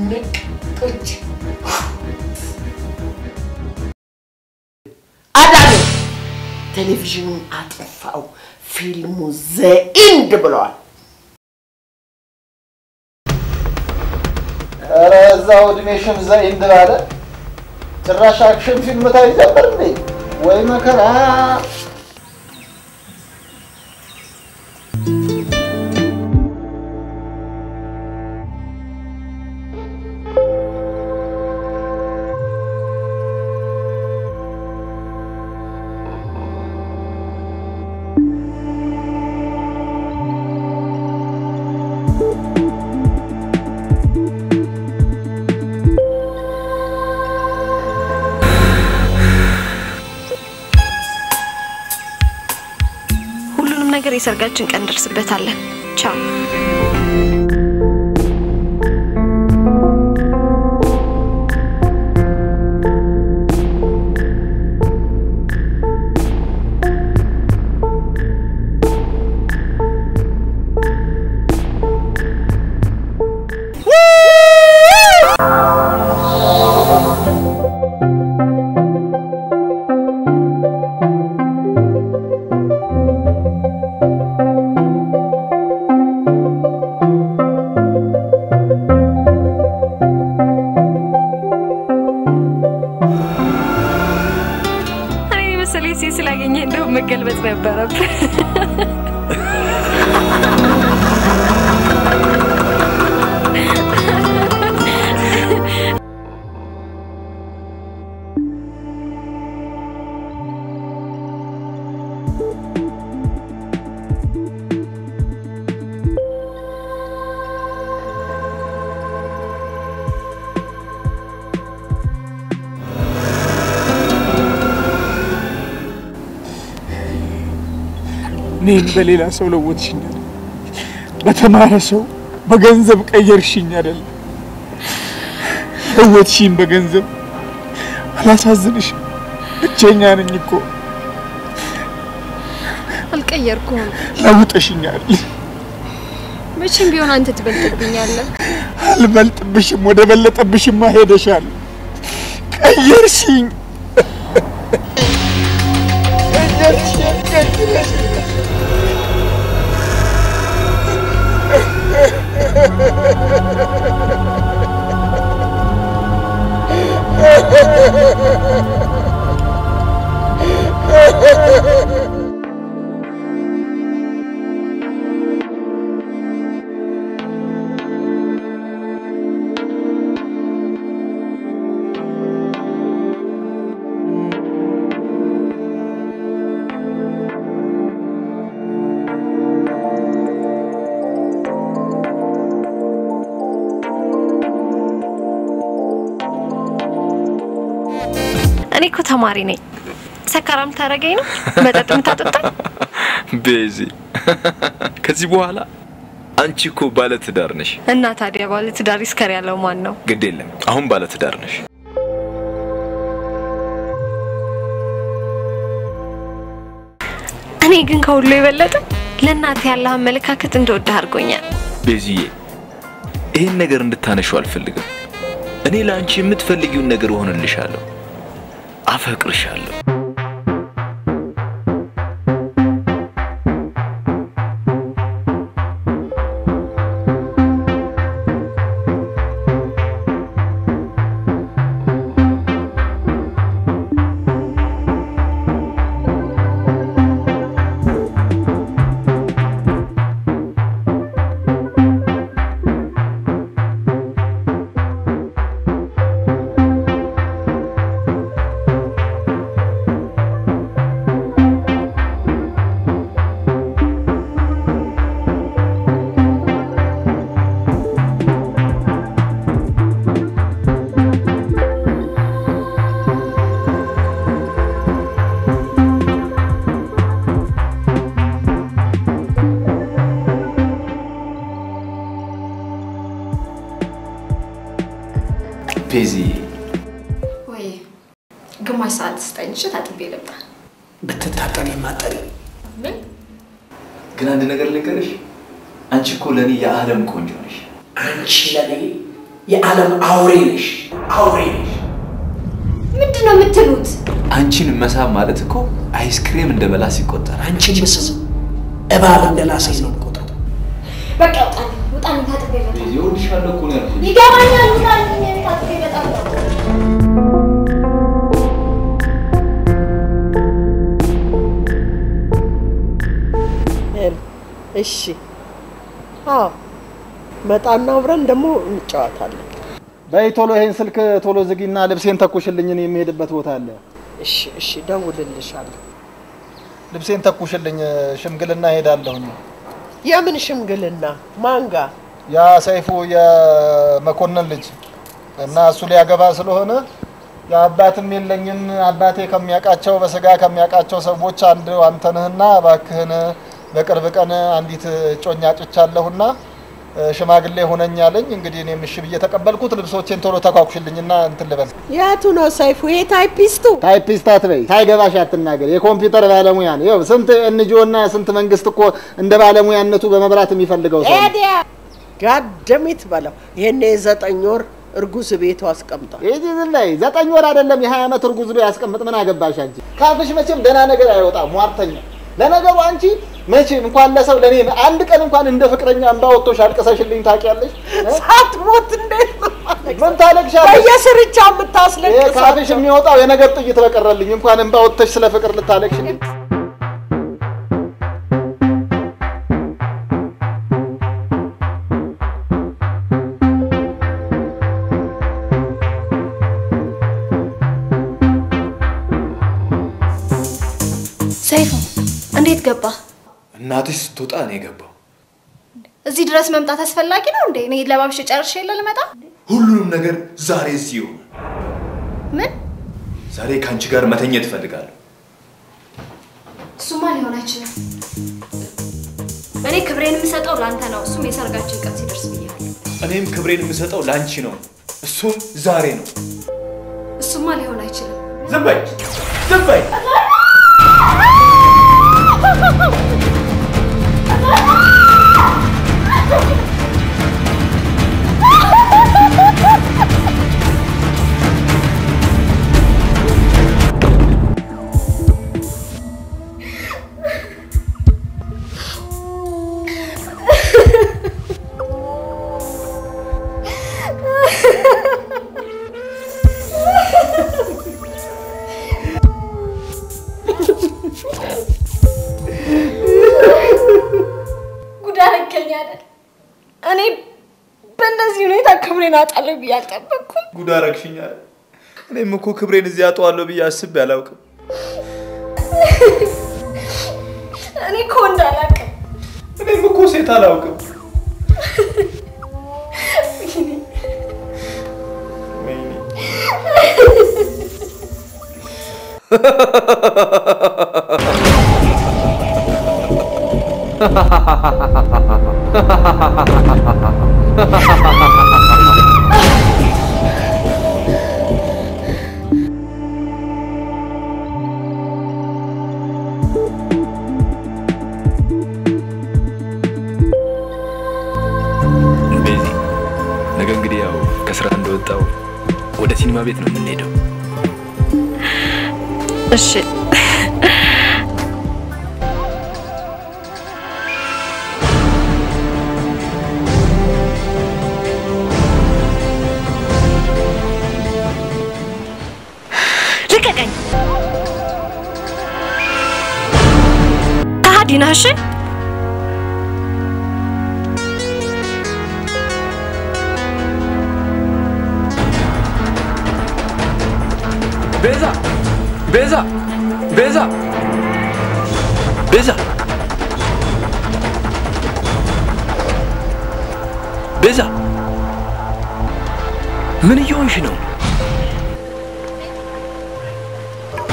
ንቅጦች አዳነ ቴሌቪዥኑን አጠፋው። ፊልሙ ዘኢንድ ብለዋል። ኧረ እዛው እድሜሽም ዘኢንድ ባለ ጭራሽ አክሽን ፊልም ታይ ነበር እንዴ? ወይ መከራ! ነገር የሰርጋችን ቀን ደርስበታለን። ቻው። ስላገኘ እንደው መገልበጥ ነበረብህ። እኔን በሌላ ሰው ለወጥሽኝ በተማረ ሰው በገንዘብ ቀየርሽኝ አይደል ለወጥሽኝ በገንዘብ አላሳዝንሽ ብቸኛ ነኝ እኮ አልቀየርኩም ለውጥሽኛል መቼም ቢሆን አንተ ትበልጥብኛለህ አልበልጥብሽም ወደ በለጠብሽማ ሄደሻል ቀየርሽኝ እኔ እኮ ተማሪ ነኝ ሰካራም ታረገኝ ነው መጠጥ ምታጠጣኝ ቤዚ ከዚህ በኋላ አንቺ እኮ ባለ ትዳር ነሽ እና ታዲያ ባለ ትዳር ይስከር ያለው ማን ነው ግድ የለም አሁን ባለ ትዳር ነሽ እኔ ግን ከሁሉ የበለጠ ለእናቴ ያለ አመለካከት እንደወደህ አድርጎኛል ቤዚዬ ይሄን ነገር እንድታነሺው አልፈልግም እኔ ላንቺ የምትፈልጊውን ነገር ሆነልሻለሁ አፈቅርሻለሁ ቤዚ ወይ ግማሽ ሰዓት ስጠኝሽ ታጥቤ ልምጣ ብትታጠቢ ማጠሪ ምን ግን አንድ ነገር ልንገርሽ አንቺ እኮ ለኔ የዓለም ቆንጆ ነሽ አንቺ ለኔ የዓለም አውሬ ነሽ ምንድነው የምትሉት አንቺን መሳብ ማለት እኮ አይስክሬም እንደበላስ ይቆጠራል አንቺን መስስ እባብ እንደላሰኝ ነው ቆጣው በቃ ውጣን ታጥቤ ልምጣ ይወድሻለሁ እኮ ነው ያልኩት ይገባኛል ውጣን ታጥቤ ልምጣ እሺ አዎ መጣና አብረን ደግሞ እንጫወታለን በይ ቶሎ ይሄን ስልክ ቶሎ ዝጊና ልብሴን ተኩሽልኝ እኔ የሚሄድበት ቦታ አለ እሺ ደውልልሻለሁ ልብሴን ተኩሽልኝ ሽምግልና ሄዳለሁኝ የምን ሽምግልና ማንጋ ያ ሰይፉ የመኮንን ልጅ እና እሱ ሊያገባ ስለሆነ ያባትም የለኝም አባቴ ከሚያቃቸው በስጋ ከሚያቃቸው ሰዎች አንዱ አንተ ነህና እባክህን በቅርብ ቀን አንዲት ጮኛ ጭቻለሁና ሽማግሌ ሆነኛለኝ እንግዲህ እኔም እሺ ብዬ ተቀበልኩት ልብሶቼን ቶሎ ተኳኩሽልኝና እንትን ልበል ያቱ ነው ሰይፉ ይሄ ታይፒስት አትበይ ሳይገባሽ አትናገር የኮምፒውተር ባለሙያ ነው ይኸው ስንት ኤንጂኦና ስንት መንግስት እኮ እንደ ባለሙያነቱ በመብራት የሚፈልገው ሰው ኤዲያ ጋደሚት ባለው ይሄኔ 9 ወር እርጉዝ ቤቱ አስቀምጣ እዚህ ዝም ላይ 9 ወር አይደለም የ20 ዓመት እርጉዝ ነው ያስቀምጥ ምን አገባሽ አንቺ ካፍሽ መቼም ደና ነገር አይወጣም ሟርተኛ ለነገሩ አንቺ መቼም እንኳን ለሰው ለኔ አንድ ቀን እንኳን እንደ ፍቅረኛ አንባወጥቶሽ አልቀሰሽልኝ ታውቂያለሽ ሳትሞት እንዴት ነው ምን ታለቅሻለሽ በየስርቻ የምታስለቅስ ካፍሽ የሚወጣው የነገር ጥይት በቀረልኝ እንኳን አንባወጥተሽ ስለ ፍቅር ልታለቅሽልኝ ሰይፉ እንዴት ገባ እናትሽ ስትወጣ ነው የገባው እዚህ ድረስ መምጣት አስፈላጊ ነው እንዴ እኔ ለባብሽ ጨርሼ ልመጣ ሁሉንም ነገር ዛሬ እዚህ ይሁን ምን ዛሬ ካንቺ ጋር መተኛት እፈልጋለሁ እሱማ ሊሆን አይችልም ክብሬን የምሰጠው ላንተ ነው እሱም የሰርጋችን ቀን ሲደርስ ብያለሁ እኔም ክብሬን የምሰጠው ላንቺ ነው እሱም ዛሬ ነው እሱማ ሊሆን አይችልም ዝም በይ እኔ በእንደዚህ ሁኔታ ክብሬን አጣለሁ ብዬ አልጠበቅኩም ጉድ አደረግሽኝ አይደል እኔም እኮ ክብሬን እዚህ አጣዋለሁ ብዬ አስቤ አላውቅም እኔ እኮ ወንድ አላውቅም እኔም እኮ ሴት አላውቅም ነገ እንግዲህ ያው ከስራ እንደወጣው ወደ ሲኒማ ቤት ነው የምንሄደው እሺ ልቀቀኝ ታዲናሽ ቤዛ ምን እየሆንሽ ነው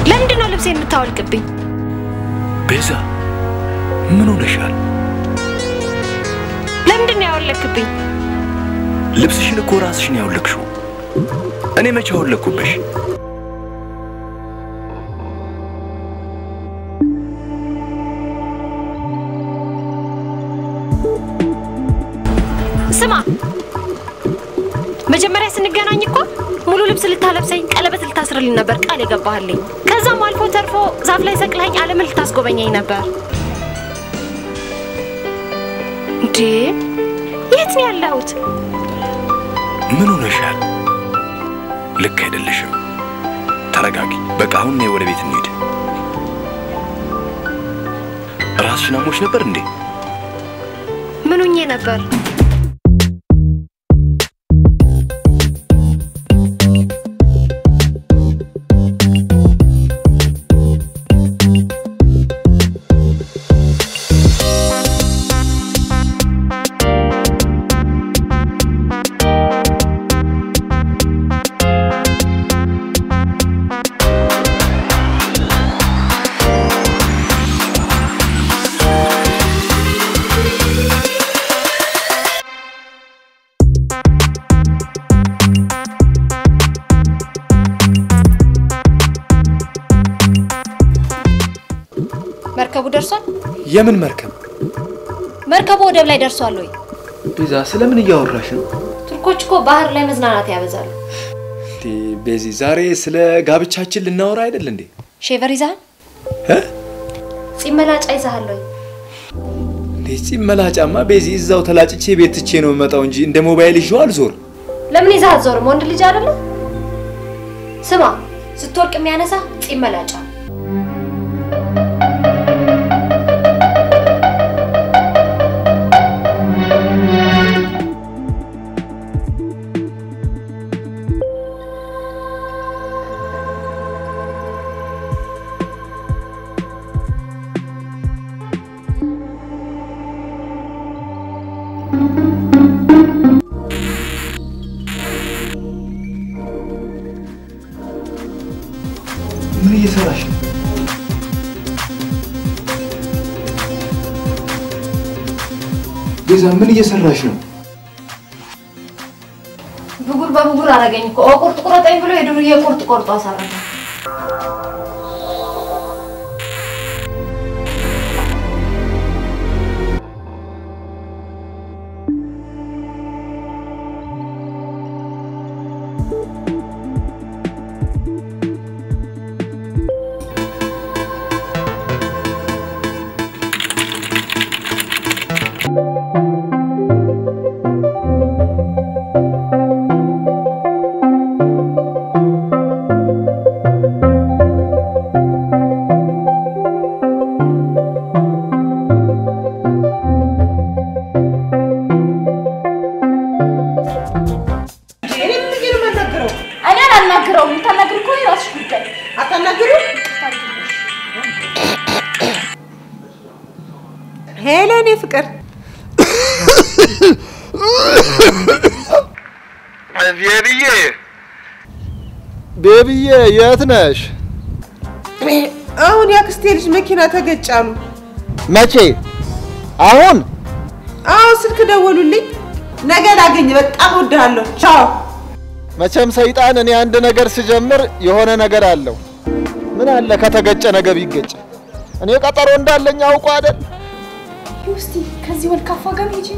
ለምንድን ነው ልብስ የምታወልቅብኝ ቤዛ ምን ሆነሻል ለምንድን ነው ያወለክብኝ ልብስሽን እኮ ራስሽን ያወለክሽው እኔ መቼ አወለኩብሽ ስማ መጀመሪያ ስንገናኝ እኮ ሙሉ ልብስ ልታለብሰኝ ቀለበት ልታስርልኝ ነበር ቃል የገባህልኝ ከዛም አልፎ ተርፎ ዛፍ ላይ ሰቅለኝ ዓለምን ልታስጎበኘኝ ነበር እንዴ የት ነው ያለሁት ምን ሆነሻል ልክ አይደለሽም ተረጋጊ በቃ አሁን ነው ወደ ቤት እንሂድ ራስሽን አሞሽ ነበር እንዴ ምን ሆኜ ነበር መርከቡ ደርሷል የምን መርከብ መርከቡ ወደብ ላይ ደርሷል ወይ ቤዛ ስለምን እያወራሽ ነው ቱርኮች እኮ ባህር ላይ መዝናናት ያበዛሉ ቤዚ ዛሬ ስለ ጋብቻችን ልናወራ አይደል እንዴ ሼቨር ይዛል ጺመላጫ ይዛል ወይ ጺመላጫማ ቤዚ እዛው ተላጭቼ ቤት ትቼ ነው መጣው እንጂ እንደ ሞባይል ይዤው አልዞር ለምን ይዛል ዞር ወንድ ልጅ አይደለ ስማ ስትወርቅ የሚያነሳ ጺመላጫ ምን እየሰራሽ ነው ቤዛ ምን እየሰራሽ ነው? ብጉር በብጉር አረገኝ እኮ ቁርጥ ቁረጠኝ ብሎ የዱርዬ ቁርጥ ቆርጦ አሳረፈ። ሄለን ፍቅር ቤቢዬ የት ነሽ? አሁን ያክስቴ ልጅ መኪና ተገጫሉ። መቼ? አሁን? አዎ ስልክ ደወሉልኝ። ነገ ላገኝ በጣም ወድሃለሁ። ቻው። መቼም ሰይጣን እኔ አንድ ነገር ስጀምር የሆነ ነገር አለው። ምን አለ ከተገጨ ነገር ቢገጭ? እኔ ቀጠሮ እንዳለኝ አውቆ አይደል? እስቲ ከዚህ ወልካፋ ጋር ሂጂ።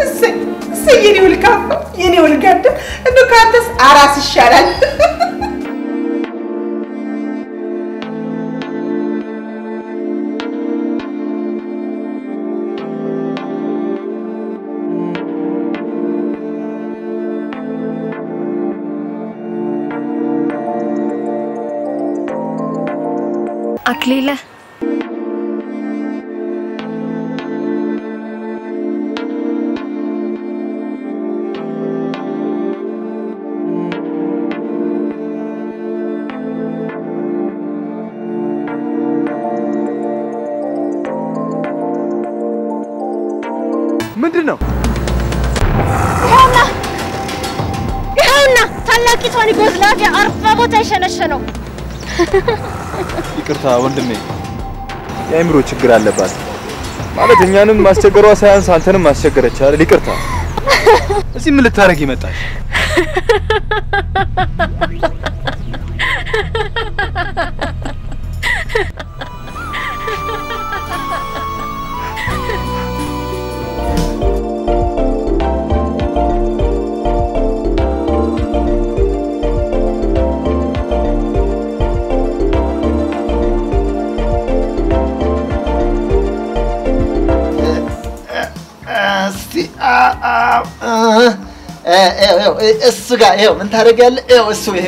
እሰይ የኔ ወልካፋ የኔ ወልጋዳ እንደው ካንተስ አራስ ይሻላል። አክሊለ ምንድነው? ይኸውና ታላቂቷን ዩጎዝላቪያ አርፋ ቦታ የሸነሸነው። ይቅርታ ወንድሜ፣ የአእምሮ ችግር አለባት ማለት እኛንም ማስቸገሯ ሳያንስ አንተንም ማስቸገረች አይደል? ይቅርታ። እዚህ ምን ልታረጊ መጣሽ? እሱ ጋር ይኸው ምን ታደርጊያለሽ? ይኸው እሱ ይሄ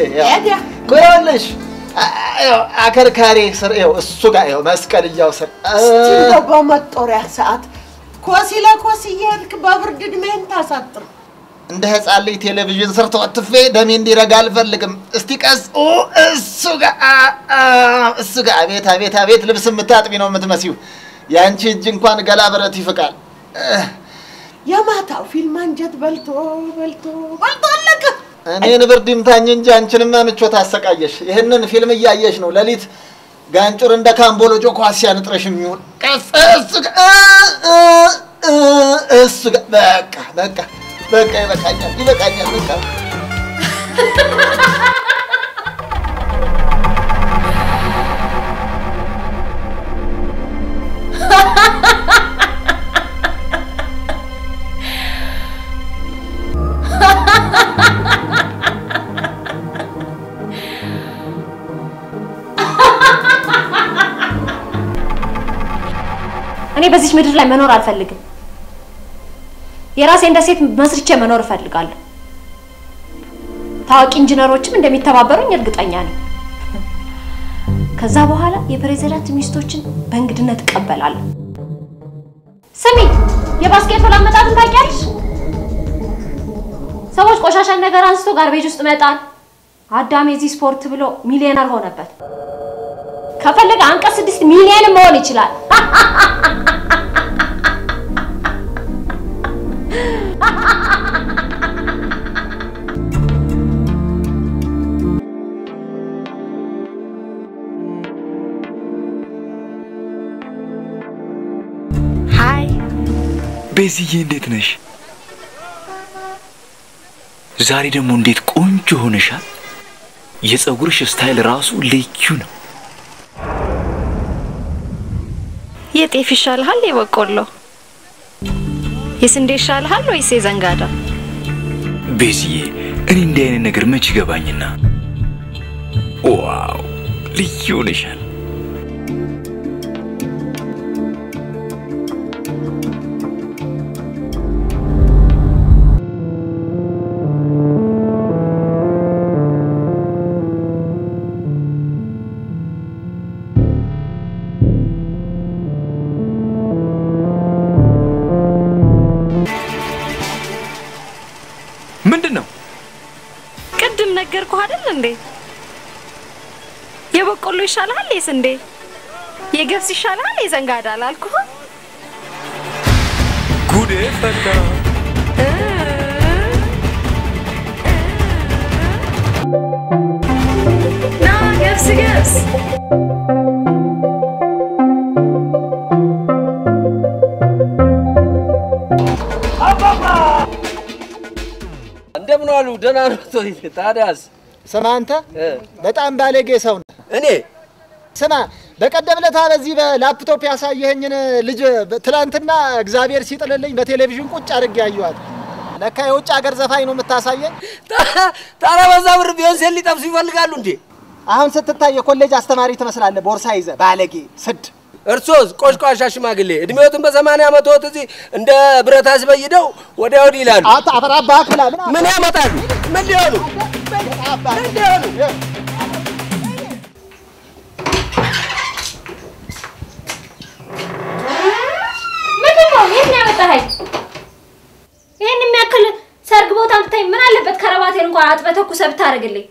ቆያለሽ ይኸው አከርካሪ ስር ይኸው እሱ ጋር ይኸው መስቀልያው ስር እስቲ እንደው በመጦሪያ ሰዓት ኮሲ ለኮሲ እያልክ በብርድ ዕድሜን ታሳጥር። እንደ ህፃን ልጅ ቴሌቪዥን ስር ተወትፌ ደሜ እንዲረጋ አልፈልግም። እስቲ ቀስ እሱ ጋር አቤት አቤት አቤት ልብስ የምታጥቢ ነው የምትመስዪው። ያንቺ እጅ እንኳን ገላ ብረት ይፍቃል። የማታው ፊልም አንጀት በልቶ አለቀ። እኔን ብርድ ይምታኝ እንጂ አንቺንማ ምቾት አሰቃየሽ። ይሄንን ፊልም እያየሽ ነው ሌሊት ጋንጩር እንደ ካምቦሎጆ ኳስ ያንጥረሽ የሚሆን እሱ በቃ ይበቃኛል በቃ እኔ በዚህ ምድር ላይ መኖር አልፈልግም። የራሴ እንደ ሴት መስርቼ መኖር እፈልጋለሁ። ታዋቂ ኢንጂነሮችም እንደሚተባበሩኝ እርግጠኛ ነኝ። ከዛ በኋላ የፕሬዝዳንት ሚስቶችን በእንግድነት እቀበላለሁ። ስሚ፣ የባስኬትቦል አመጣጥን ታውቂያለሽ? ሰዎች ቆሻሻን ነገር አንስቶ ጋርቤጅ ውስጥ መጣል። አዳሜ እዚህ ስፖርት ብሎ ሚሊዮነር ሆነበት። ከፈለገ አንቀጽ 6 ሚሊዮን መሆን ይችላል። ቤዝዬ እንዴት ነሽ? ዛሬ ደግሞ እንዴት ቆንጆ ሆነሻል። የፀጉርሽ ስታይል ራሱ ልዩ ነው። የጤፍ ይሻልሃል የበቆሎ? የስንዴ ይሻልሃል ወይስ የዘንጋዳ? ቤዝዬ እኔ እንዲህ አይነት ነገር መች ይገባኝና። ዋው ልዩ ነሻል። ምንድነው? ቅድም ነገርኩህ አይደል እንዴ? የበቆሎ ይሻልሃል የስንዴ? የገብስ ይሻልሃል የዘንጋዳ አላልኩህ? ጉዴ ፈላ። ና ገብስ ገብስ እንደምን ዋሉ? ደህና ነው ታዲያስ? ስማ አንተ በጣም ባለጌ ሰው ነህ። እኔ ስማ በቀደም ለታ በዚህ በላፕቶፕ ያሳየኸኝን ልጅ ትላንትና እግዚአብሔር ሲጥልልኝ በቴሌቪዥን ቁጭ አድርጌ ያዩዋት። ለካ የውጭ ሀገር ዘፋኝ ነው የምታሳየኝ። ታራ በዛ ብር ቢሆን ሴት ሊጠብሱ ይፈልጋሉ እንዴ? አሁን ስትታይ የኮሌጅ አስተማሪ ትመስላለህ። ቦርሳ ይዘህ ባለጌ ስድ። እርሶስ ቆሽቋሻ ሽማግሌ እድሜዎትን በ80 ዓመቶት እዚህ እንደ ብረት አስበይደው ወዲያ ወዲህ ይላሉ። አፈራባህ ክላ ምን ያመጣሉ? ምን ሊሆኑ ምን ሊሆኑ? ምንድን ነው? የት ነው ያመጣኸኝ? ይሄን የሚያክል ሰርግ ቦታ ብታይ ምን አለበት ከረባቴን እንኳን አጥበህ ተኩሰህ ብታደርግልኝ።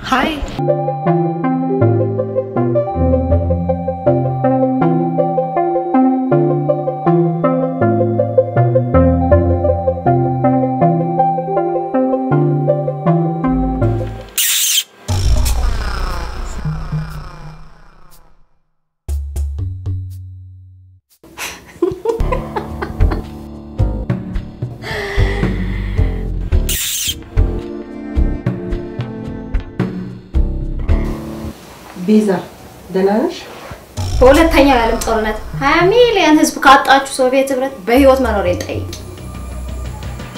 ሃይ ቤዛ ደህና ነሽ? በሁለተኛው የዓለም ጦርነት 20 ሚሊዮን ህዝብ ካጣችሁ ሶቪየት ህብረት በህይወት መኖር ይጠይቅ።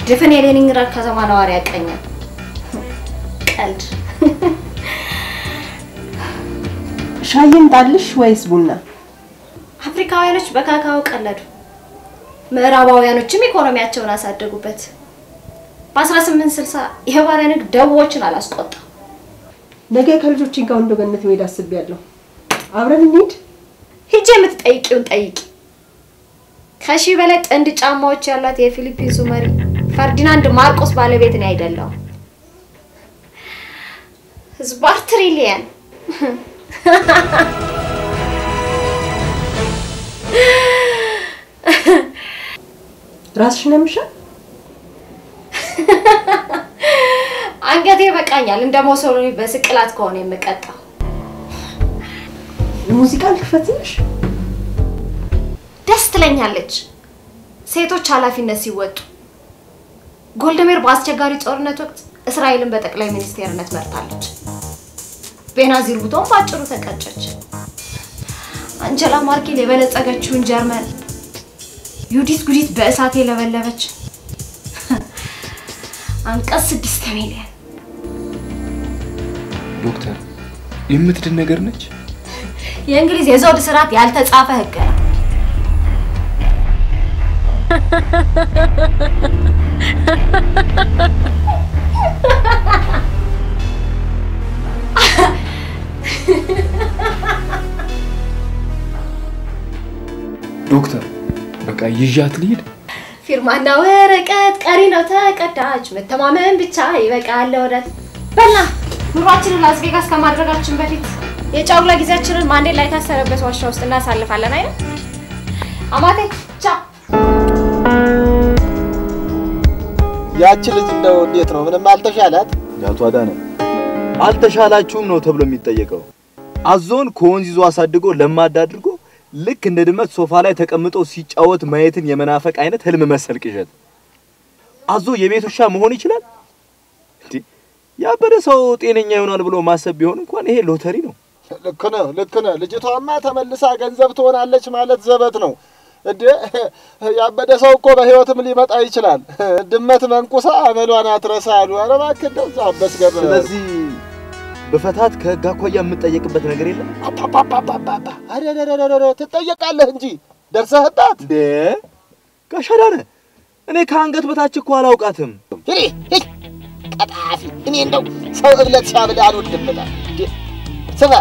ድፍን የሌኒንግራድ ከተማ ነዋሪ ያቀኛል። ቀልድ። ሻይን ጣልሽ ወይስ ቡና? አፍሪካውያኖች በካካኦ ቀለዱ። ምዕራባውያኖችም ኢኮኖሚያቸውን አሳደጉበት። በ1860 የባሪያ ንግድ ደቡቦችን አላስቆጣም። ነገ ከልጆቼ ጋር ወንዶ ገነት መሄድ አስቤያለሁ። አብረን እንሂድ። ሂጄ የምትጠይቂውን ጠይቂ። ከሺህ በላይ ጥንድ ጫማዎች ያላት የፊሊፒንሱ መሪ ፈርዲናንድ ማርቆስ ባለቤት ነው አይደለም? ህዝባር ትሪሊየን ራስሽን ነምሻ አንገቴ በቃኛል። እንደ ሞሶሎኒ በስቅላት ከሆነ የምቀጣው። ሙዚቃ ልክፈትልሽ? ደስ ትለኛለች ሴቶች ኃላፊነት ሲወጡ። ጎልደሜር በአስቸጋሪ ጦርነት ወቅት እስራኤልን በጠቅላይ ሚኒስቴርነት መርታለች። ቤናዚር ቡቶን ባጭሩ ተቀጨች። አንጀላ ማርኬል የበለጸገችውን ጀርመን ዩዲት ጉዲት በእሳት የለበለበች። አንቀጽ 6 ሚሊዮን ዶክተር የምትድን ነገር ነች። የእንግሊዝ የዘውድ ስርዓት ያልተጻፈ ህግ ነው። ዶክተር በቃ ይዣት ልሂድ። ፊርማና ወረቀት ቀሪ ነው ተቀዳጅ። መተማመን ብቻ ይበቃል ለወደት። በላ ኑሯችንን ላስ ቬጋስ ከማድረጋችን በፊት የጫውላ ጊዜያችንን ማንዴላ የታሰረበት ዋሻ ውስጥ እናሳልፋለን አይደል? አማቴ ቻው። ያቺ ልጅ እንደው እንዴት ነው? ምንም አልተሻላት? ያቷ አዳነ አልተሻላችሁም ነው ተብሎ የሚጠየቀው። አዞን ከወንዝ ይዞ አሳድጎ ለማዳ አድርጎ ልክ እንደ ድመት ሶፋ ላይ ተቀምጦ ሲጫወት ማየትን የመናፈቅ አይነት ህልም መሰል ቅዠት። አዞ የቤት ውሻ መሆን ይችላል እንዴ? ያበደ ሰው ጤነኛ ይሆናል ብሎ ማሰብ ቢሆን እንኳን ይሄ ሎተሪ ነው። ልክ ነህ። ልጅቷማ ተመልሳ ገንዘብ ትሆናለች ማለት ዘበት ነው እንዴ? ያበደ ሰው እኮ በህይወትም ሊመጣ ይችላል። ድመት መንቁሳ አመሏን አትረሳ አሉ። ኧረ እባክህ እንደው ዛበስ ገበ። ስለዚህ በፈታት ከህግ አኳያ የምትጠየቅበት ነገር የለም? አረ ትጠየቃለህ እንጂ ደርሰህባት እንዴ? ጋሽ አዳነ እኔ ከአንገት በታች እኮ አላውቃትም። ቀጣፊ እኔ እንደው ሰው እብለት ሲያብል አልወድም በጣም ስማ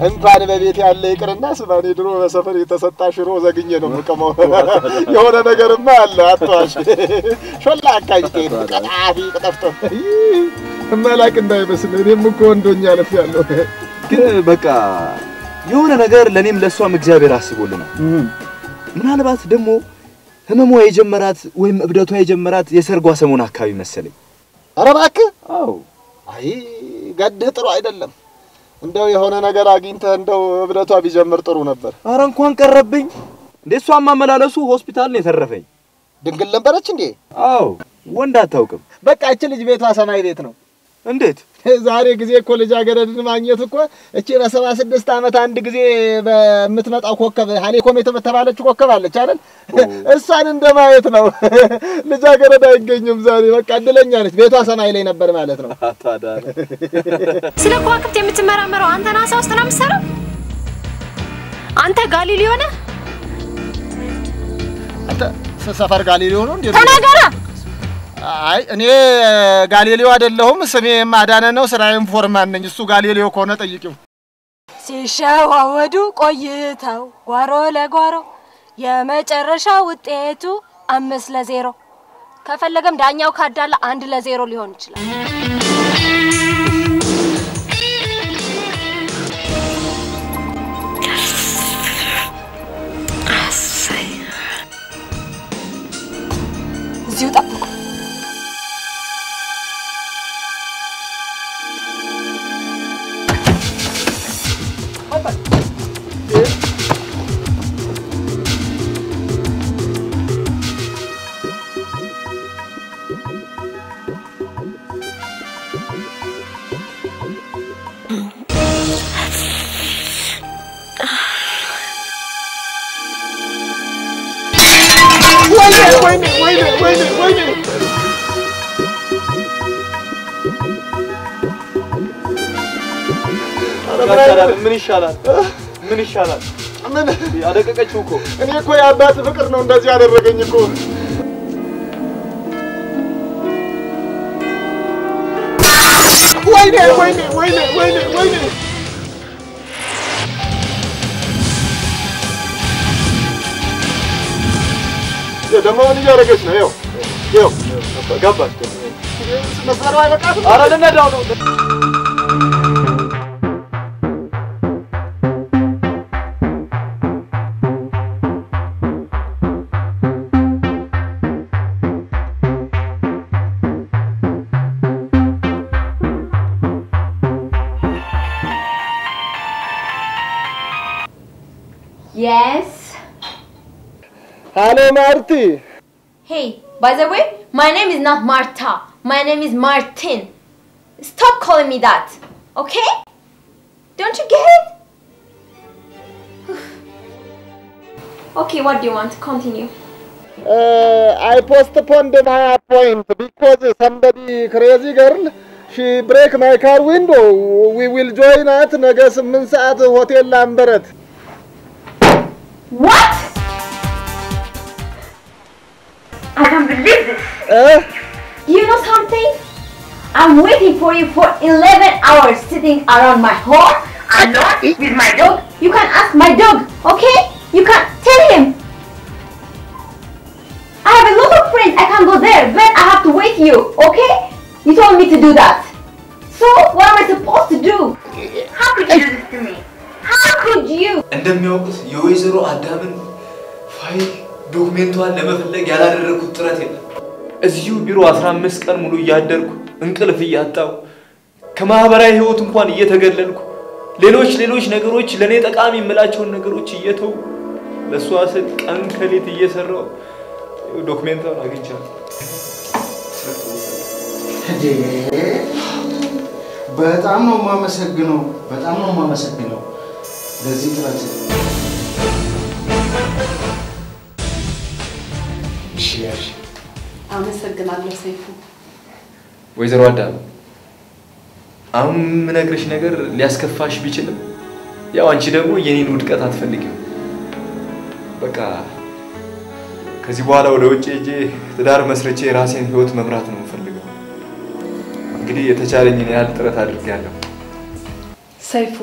እንኳን በቤት ያለ ይቅርና ስማ እኔ ድሮ በሰፈር የተሰጣ ሽሮ ዘግኜ ነው የምቀመው። የሆነ ነገርማ አለ አጥዋሽ ሾላ አካይቴ ቀጣፊ ቀጠፍቶ እማላቅ እንዳይመስል እኔም እኮ ወንዶኛ አለፍ ያለው ግን በቃ የሆነ ነገር ለኔም ለሷም እግዚአብሔር አስቦልናል። ምናልባት ደግሞ ህመሟ የጀመራት ወይም እብደቷ የጀመራት የሰርጓ ሰሞን አካባቢ መሰለኝ። ኧረ እባክህ አዎ። አይ ገድህ ጥሩ አይደለም። እንደው የሆነ ነገር አግኝተህ እንደው እብደቷ ቢጀምር ጥሩ ነበር። ኧረ እንኳን ቀረብኝ እንዴ! እሷም ማመላለሱ ሆስፒታል ነው የተረፈኝ። ድንግል ነበረች እንዴ? አዎ። ወንድ አታውቅም። በቃ እቺ ልጅ ቤቷ ሰማይ ቤት ነው። እንዴት ዛሬ ጊዜ እኮ ልጃገረድን ማግኘት እኮ እቺ በ76 ዓመት አንድ ጊዜ በምትመጣው ኮከብ ሃሊኮሜት የምትባለች ኮከብ አለች አይደል? እሷን እንደማየት ነው። ልጃገረድ አይገኝም ዛሬ። በቃ እድለኛ ነች። ቤቷ ሰማይ ላይ ነበር ማለት ነው። አታዳነ ስለ ከዋክብት የምትመራመረው አንተ ናሳ ውስጥ ነው የምትሰራው? አንተ ጋሊሊዮ ነህ? አንተ ሰፈር ጋሊሊዮ ነው እንዴ? ተናገራ። አይ እኔ ጋሊሊዮ አይደለሁም። ስሜ ማዳነ ነው። ስራዬም ፎርማን ነኝ። እሱ ጋሊሊዮ ከሆነ ጠይቂው። ሲሸዋወዱ ቆይተው ጓሮ ለጓሮ የመጨረሻ ውጤቱ 5-0 ከፈለገም ዳኛው ካዳላ 1-0 ሊሆን ይችላል። እዚሁ ጠብቁ። ወይኔ ምን ይሻላል? ምን ያደቀቀችው እኮ እኔ እኮ የአባት ፍቅር ነው እንደዚህ ያደረገኝ እኮ። ወይኔ ደግሞ ምን እያደረገች ነው? ይኸው ገባች። መስመሩ አይበቃትም? ኧረ ልነዳው ነው። Yes. Hello, Marty. Hey, by the way, my name is not Marta. My name is Martin. Stop calling me that, okay? Don't you get it? Okay, what do you want? Continue. I postponed my appointment because somebody crazy girl, she break my car window. We will join at ነገ 8 ሰዓት ሆቴል ላምበረት. What? I can't believe this. You know something? I'm waiting for you for 11 hours sitting around my home alone with my dog. You can ask my dog, okay? You can tell him. I have a lot of friends. I can't go there, but I have to wait you, okay? You told me to do that. So, what am I supposed to do? How could you do this to me? How could you? እንደሚያውቁት የወይዘሮ አዳምን ፋይል ዶክሜንቷን ለመፈለግ ያላደረኩት ጥረት የለም። እዚሁ ቢሮ 15 ቀን ሙሉ እያደርኩ እንቅልፍ እያጣው ከማህበራዊ ህይወት እንኳን እየተገለልኩ ሌሎች ነገሮች ለኔ ጠቃሚ የምላቸውን ነገሮች እየተው ለሷ ስል ቀን ከሌት እየሰራው ዶክመንታውን አግኝቻለሁ። በጣም ነው የማመሰግነው። ለዚህ ጥረት እሺ አመሰግናለሁ ሰይፉ። ወይዘሮ አዳም አሁን ምነግርሽ ነገር ሊያስከፋሽ ቢችልም ያው አንቺ ደግሞ የኔን ውድቀት አትፈልጊም። በቃ ከዚህ በኋላ ወደ ውጭ ሄጄ ትዳር መስርቼ ራሴን ህይወት መምራት ነው የምፈልገው። እንግዲህ የተቻለኝን ያህል ጥረት አድርጌያለሁ። ሰይፉ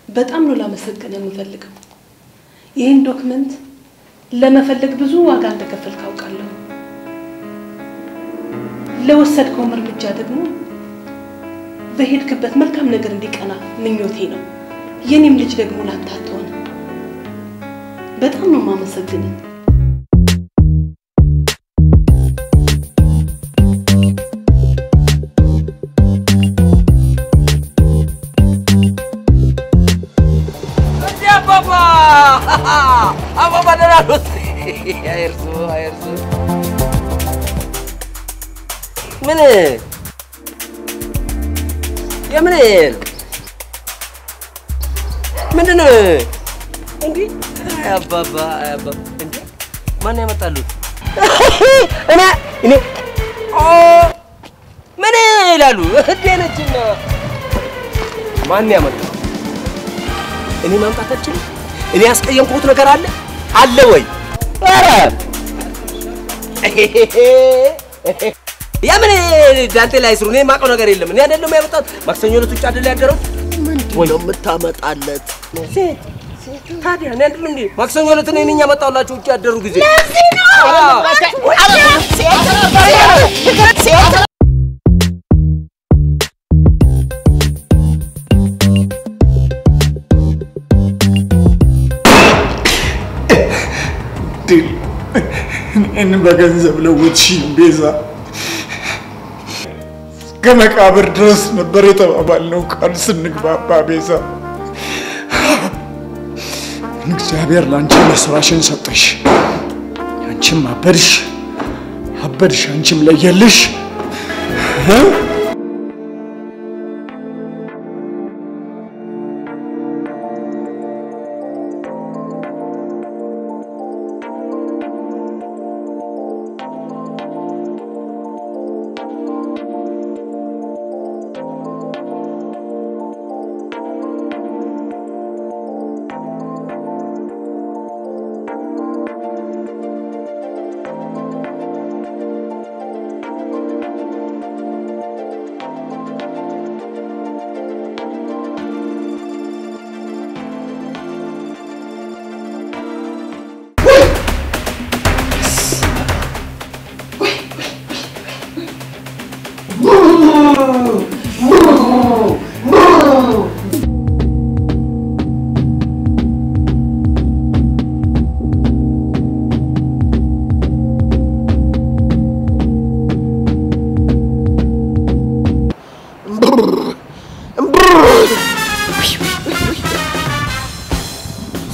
በጣም ነው ላመሰግንህ የምፈልገው። ይህን ዶክመንት ለመፈለግ ብዙ ዋጋ እንደከፈልክ አውቃለሁ። ለወሰድከው እርምጃ ደግሞ በሄድክበት መልካም ነገር እንዲቀና ምኞቴ ነው። የኔም ልጅ ደግሞ ላንተ አትሆን። በጣም ነው የማመሰግንህ። አባባ ደራሮት አይርሱ ምን የምን ምንድን ነው እንዴ? አባባ እንዴ ማን ያመጣሉት? እኔ ምን ይላሉ? እደነችና ማን ያመጣው? እኔ ማምጣት አልችልም። እኔ ያስቀየምኩት ነገር አለ ወይ? ኧረ ያምን ዳንቴ ላይ ስሩ። እኔ የማውቀው ነገር የለም። እኔ አይደለም ያመጣሁት። ማክሰኞ ዕለት ውጭ አይደል ያደረው? ምንድን ነው የምታመጣለት? ሴት ታዲያ እኔ አይደለም እንዴ ማክሰኞ ዕለት እኔ ነኝ ያመጣሁላችሁ ውጭ ያደሩ ጊዜ። ለዚህ ነው ድል እኔን በገንዘብ ለውጥሽኝ ቤዛ። ከመቃብር ድረስ ነበር የተባባልነው ቃል ስንግባባ ቤዛ። እግዚአብሔር ላንቺ መስራሽን ሰጠሽ። አንቺም አበድሽ፣ አንቺም ለየልሽ።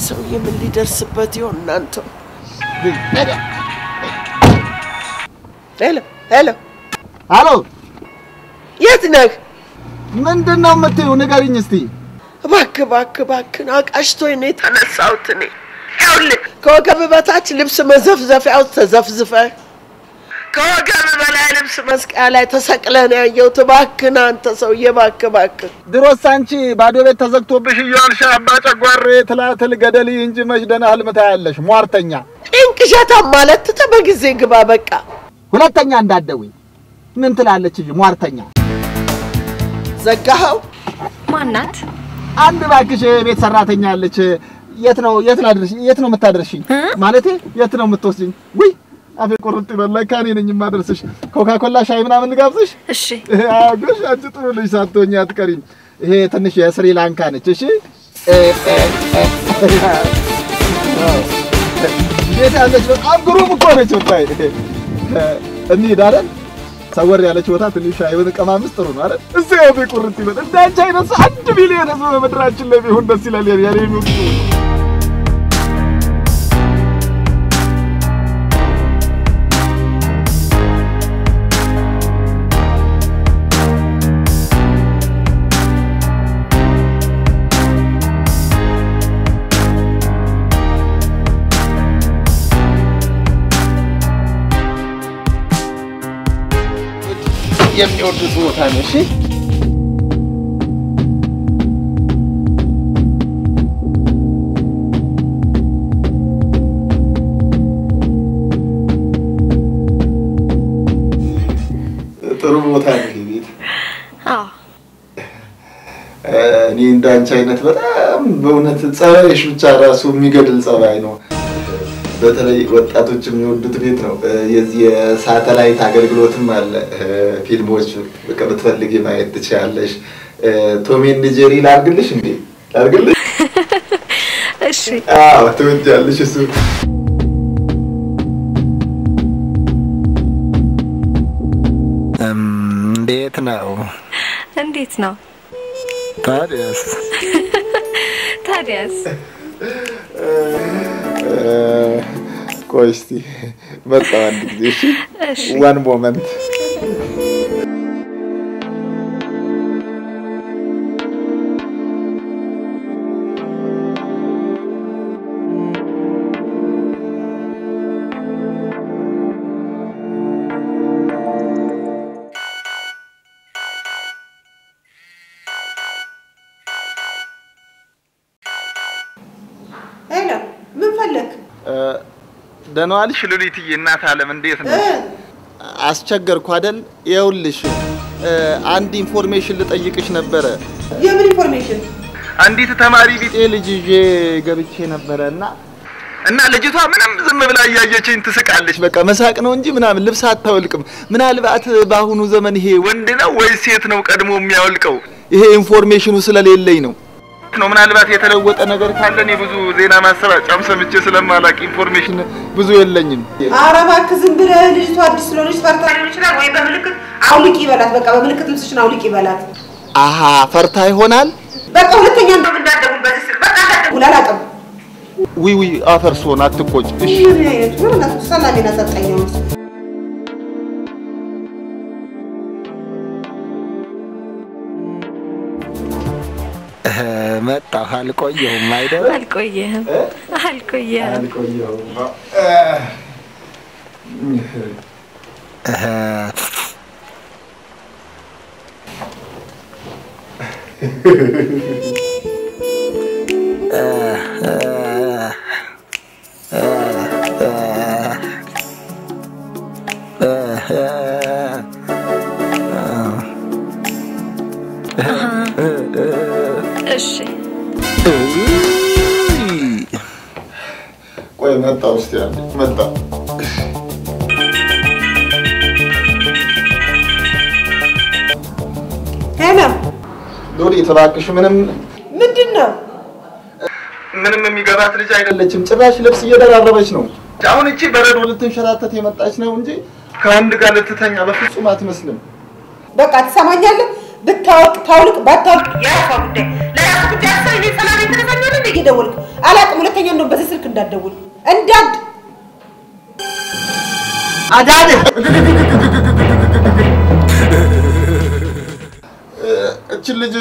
ሰውዬ ምን ሊደርስበት ይሆን እናንተ? ሄሎ የት ነህ? ምንድነው የምትይው? ንገሪኝ እስቲ። እባክህ አቃሽቶኝ ነው የተነሳሁት እኔ። ይኸውልህ ከወገብ በታች ልብስ መዘፍዘፊያ ውስጥ ተዘፍዝፈህ ከወገብ በላይ ልብስ መስቀያ ላይ ተሰቅለህ ነው ያየሁት። እባክህን አንተ ሰውዬ እባክህ። ድሮስ አንቺ ባዶ ቤት ተዘግቶብሽ እያልሽ አባ ጨጓሬ ትላትል ገደል እንጂ መች ደህና ህልም ታያለሽ ሟርተኛ። እንቅዠታም ማለት ትተህ በጊዜ ግባ በቃ። ሁለተኛ እንዳትደውይ። ምን ትላለች እንጂ ሟርተኛ። ዘጋኸው? ማናት? አንድ እባክሽ ቤት ሰራተኛ አለች። የት ነው የምታደርሽኝ? ማለቴ የት ነው የምትወስጂኝ? ውይ አፌ ቆርጥ ይበላል። ካኔ ነኝ የማደርስሽ። ኮካኮላ ሻይ ምናምን ልጋብዝሽ? እሺ። ጎሽ አንቺ ጥሩ ልጅ ሳትሆኚ አትቀሪም። ይሄ ትንሽ የስሪላንካ ነች። እሺ ቤት ያለች በጣም ግሩም እኮ ነች። ወጣይ እንሂድ አይደል? ሰወር ያለች ቦታ ትንሽ አይወን ቀማምስ ጥሩ ነው አይደል? እዚህ ያው ቁርጥ ይበል። እንዳንቺ አይነት 1 ሚሊዮን ህዝብ በመድራችን ላይ ቢሆን ደስ ይላል። ያኔ ነው የሚወዱት ቦታ ነው። እሺ ጥሩ ቦታ ነው ቤት። አዎ እኔ እንዳንቺ አይነት በጣም በእውነት ጸባይሽ ብቻ ራሱ የሚገድል ጸባይ ነው። በተለይ ወጣቶች የሚወዱት ቤት ነው። የዚህ የሳተላይት አገልግሎትም አለ። ፊልሞች በቃ ብትፈልጊ ማየት ትችያለሽ። ቶም ኤንድ ጄሪ ላድርግልሽ እንዴ? ላድርግልሽ? እሺ። አዎ ትወጃለሽ እሱ። እንዴት ነው? እንዴት ነው? ታዲያስ ቆይ እስቲ መጣሁ አንድ ጊዜ። እሺ ዋን ሞመንት ደህና ዋልሽ ሉሊትዬ? እናት ዓለም እንዴት ነው? አስቸገርኩ አይደል? ይኸውልሽ አንድ ኢንፎርሜሽን ልጠይቅሽ ነበረ። የምን ኢንፎርሜሽን? አንዲት ተማሪ ቢጤ ልጅ ይዤ ገብቼ ነበረና ልጅቷ ምንም ዝም ብላ እያየችኝ ትስቃለች። በቃ መሳቅ ነው እንጂ ምናምን ልብስ አታወልቅም። ምናልባት በአሁኑ ዘመን ይሄ ወንድ ነው ወይ ሴት ነው ቀድሞ የሚያወልቀው? ይሄ ኢንፎርሜሽኑ ስለሌለኝ ነው። ምናልባት የተለወጠ ነገር ካለ እኔ ብዙ ዜና ማሰራጫም ሰምቼ ስለማላቅ ኢንፎርሜሽን ብዙ የለኝም። ኧረ እባክህ ዝም ብለህ ልጅቷ አዲስ ስለሆነች ፈርታ ሊሆን ይችላል ወይ በምልክት አውልቂ ይበላት። በቃ በምልክት ልብስሽን አውልቂ ይበላት። አሃ ፈርታ ይሆናል። በቃ ሁለተኛ እንደው እንዳደጉ በዚህ ስል በቃ እንዳደጉ አላውቅም። ዊ አፈርሶን አትቆጭ። እሺ ምን አይነት ነው? ሰላሜን አሳጣኛው። መጣሁ። አልቆየሁም አይደል? አልቆየህም። እሺ ቆይ መጣሁ። እስቲ አንዴ መጣሁ። ሄሎ ሎሊት እባክሽ ምንድን ነው? ምንም የሚገባት ልጅ አይደለችም። ጭራሽ ልብስ እየደራረበች ነው። አሁን እቺ በረዶ ልትንሸራተት የመጣች ነው እንጂ ከአንድ ጋር ልትተኛ በፍጹም አትመስልም። በቃ ትሰማኛለህ? ብታወቅ ታውልቅ ባታውቅ የራሷ ጉዳይ። ለራሱ ጉዳይ አሰብ እኔ ሰላም የተነሳኛለ እንደ እየደወልክ አላውቅም። ሁለተኛ እንደውም በዚህ ስልክ እንዳትደውል አዳነ እቺ ልጅ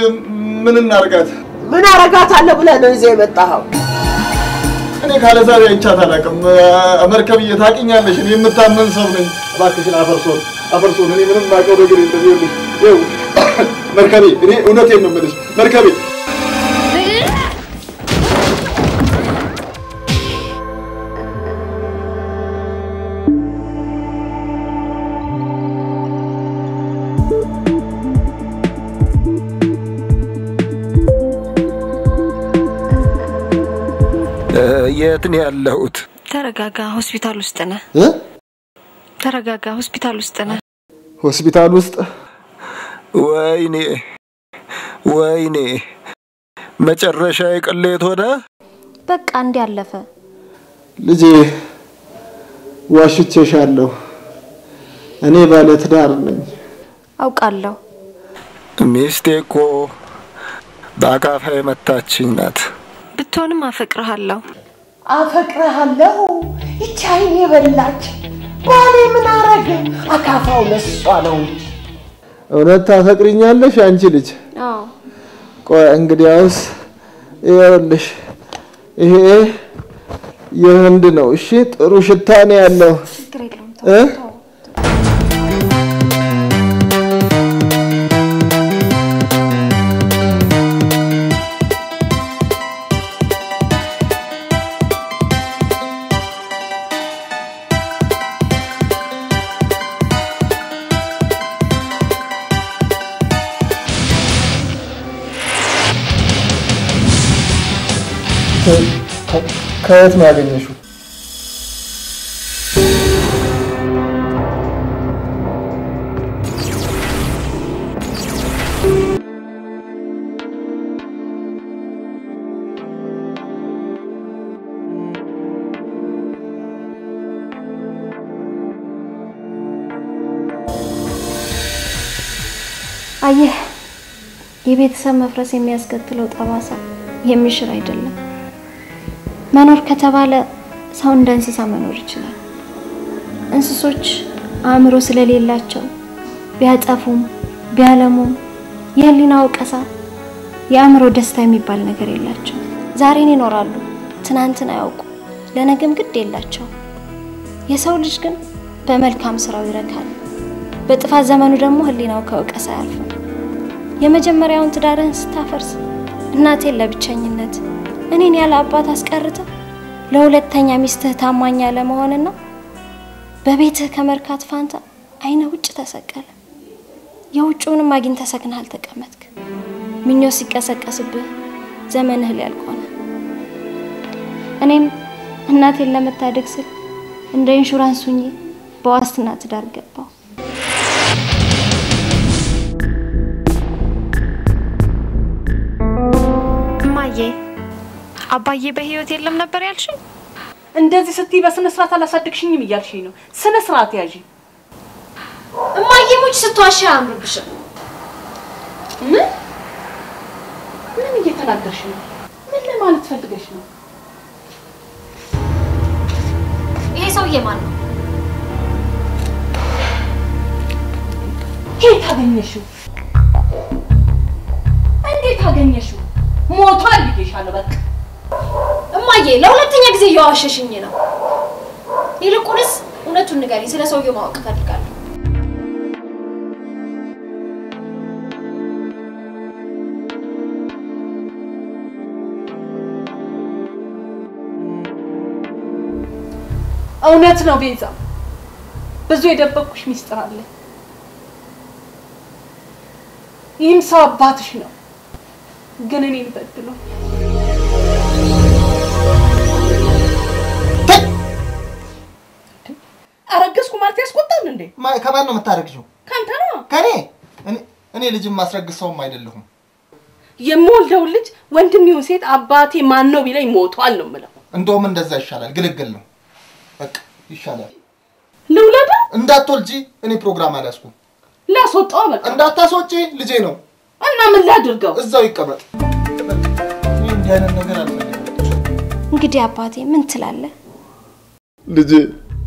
ምን እናርጋት? ምን አረጋታለሁ ብለህ ነው ይዘህ የመጣኸው? እኔ ካለ ዛሬ አይቻት አላውቅም። መርከብዬ ታውቂኛለሽ፣ እኔ የምታመን ሰው ነኝ። እባክሽን አፈርሶን እኔ ምንም የማውቀው ነገር የለም። ይኸውልሽ መርከቤ፣ እኔ እውነቴን ነው የምልሽ መርከቤ። የት ነው ያለሁት? ተረጋጋ፣ ሆስፒታል ውስጥ ነህ። ተረጋጋ፣ ሆስፒታል ውስጥ ነህ። ሆስፒታል ውስጥ? ወይኔ መጨረሻ የቅሌት ሆነ። በቃ እንዲያለፈ ልጄ ዋሽቼሻለሁ። እኔ ባለ ትዳር ነኝ። አውቃለሁ። ሚስቴ እኮ በአካፋ የመታችኝ ናት። ብትሆንም አፈቅርሃለሁ። አፈቅርሃለሁ። ይቺ አይኔ በላች። ባሌ ምን አረገ? አካፋው ለሷ ነው እንጂ። እውነት ታፈቅሪኛለሽ አንቺ ልጅ? አዎ። ቆይ እንግዲያውስ ይኸውልሽ ይሄ የወንድ ነው። እሺ ጥሩ ሽታ ነው ያለው። ችግር የለውም። ከየት ነው ያገኘሽው? አየህ የቤተሰብ መፍረስ የሚያስከትለው ጠባሳ የሚሽር አይደለም። መኖር ከተባለ ሰው እንደ እንስሳ መኖር ይችላል። እንስሶች አእምሮ ስለሌላቸው ቢያጠፉም ቢያለሙም የህሊና ወቀሳ የአእምሮ ደስታ የሚባል ነገር የላቸው። ዛሬን ይኖራሉ፣ ትናንትን አያውቁ፣ ለነገም ግድ የላቸው። የሰው ልጅ ግን በመልካም ስራው ይረካል። በጥፋት ዘመኑ ደግሞ ህሊናው ከወቀሳ አያልፍም። የመጀመሪያውን ትዳርህን ስታፈርስ እናቴን ለብቸኝነት እኔን ያለ አባት አስቀርተ ለሁለተኛ ሚስትህ ታማኝ ለመሆንና በቤትህ ከመርካት ፋንታ አይነ ውጭ ተሰቀለ። የውጭውንም አግኝተህ ሰክነህ አልተቀመጥክ። ምኞት ሲቀሰቀስብህ ዘመንህ ሊያልቅ ሆነ። እኔም እናቴን ለመታደግ ስል እንደ ኢንሹራንስ ሁኜ በዋስትና ትዳር ገባሁ። እማዬ አባዬ በህይወት የለም ነበር ያልሽኝ? እንደዚህ ስትይ በስነ ስርዓት አላሳደግሽኝም እያልሽኝ ነው። ስነ ስርዓት ያዢ። እማዬ ሙች ስትዋሻ አምርብሽም። ምን እየተናገርሽ ነው? ምን ለማለት ፈልገሽ ነው? ይሄ ሰውዬ ማን ነው? ከየት አገኘሽው? እንዴት አገኘሽው? ሞቷል ብዬሻለሁ። በቃ እማዬ ለሁለተኛ ጊዜ እያዋሸሽኝ ነው። ይልቁንስ እውነቱን ንገሪኝ፣ ስለ ሰውዬው ማወቅ እፈልጋለሁ። እውነት ነው ቤዛ፣ ብዙ የደበቅኩሽ ሚስጥር አለ። ይህም ሰው አባትሽ ነው፣ ግን እኔን በድሎ አረገዝኩ ማለት ያስቆጣል እንዴ? ከማን ነው የምታረግሽው? ካንተ ነው። ከኔ? እኔ ልጅም ማስረግዝ ሰውም አይደለሁም። የምወልደው ልጅ ወንድም ይሁን ሴት አባቴ ማን ነው ቢለኝ ሞቷል ነው የምለው። እንደውም እንደዛ ይሻላል፣ ግልግል ነው በቃ ይሻላል። ልውለድ? እንዳትወልጂ እኔ ፕሮግራም አልያዝኩም። ላስወጣው በቃ። እንዳታስወጪ ልጄ ነው። እና ምን ላድርገው? እዛው ይቀመጥ። ይሄ እንዲህ አይነት ነገር አልፈልግም። እንግዲህ አባቴ ምን ትላለህ? ልጄ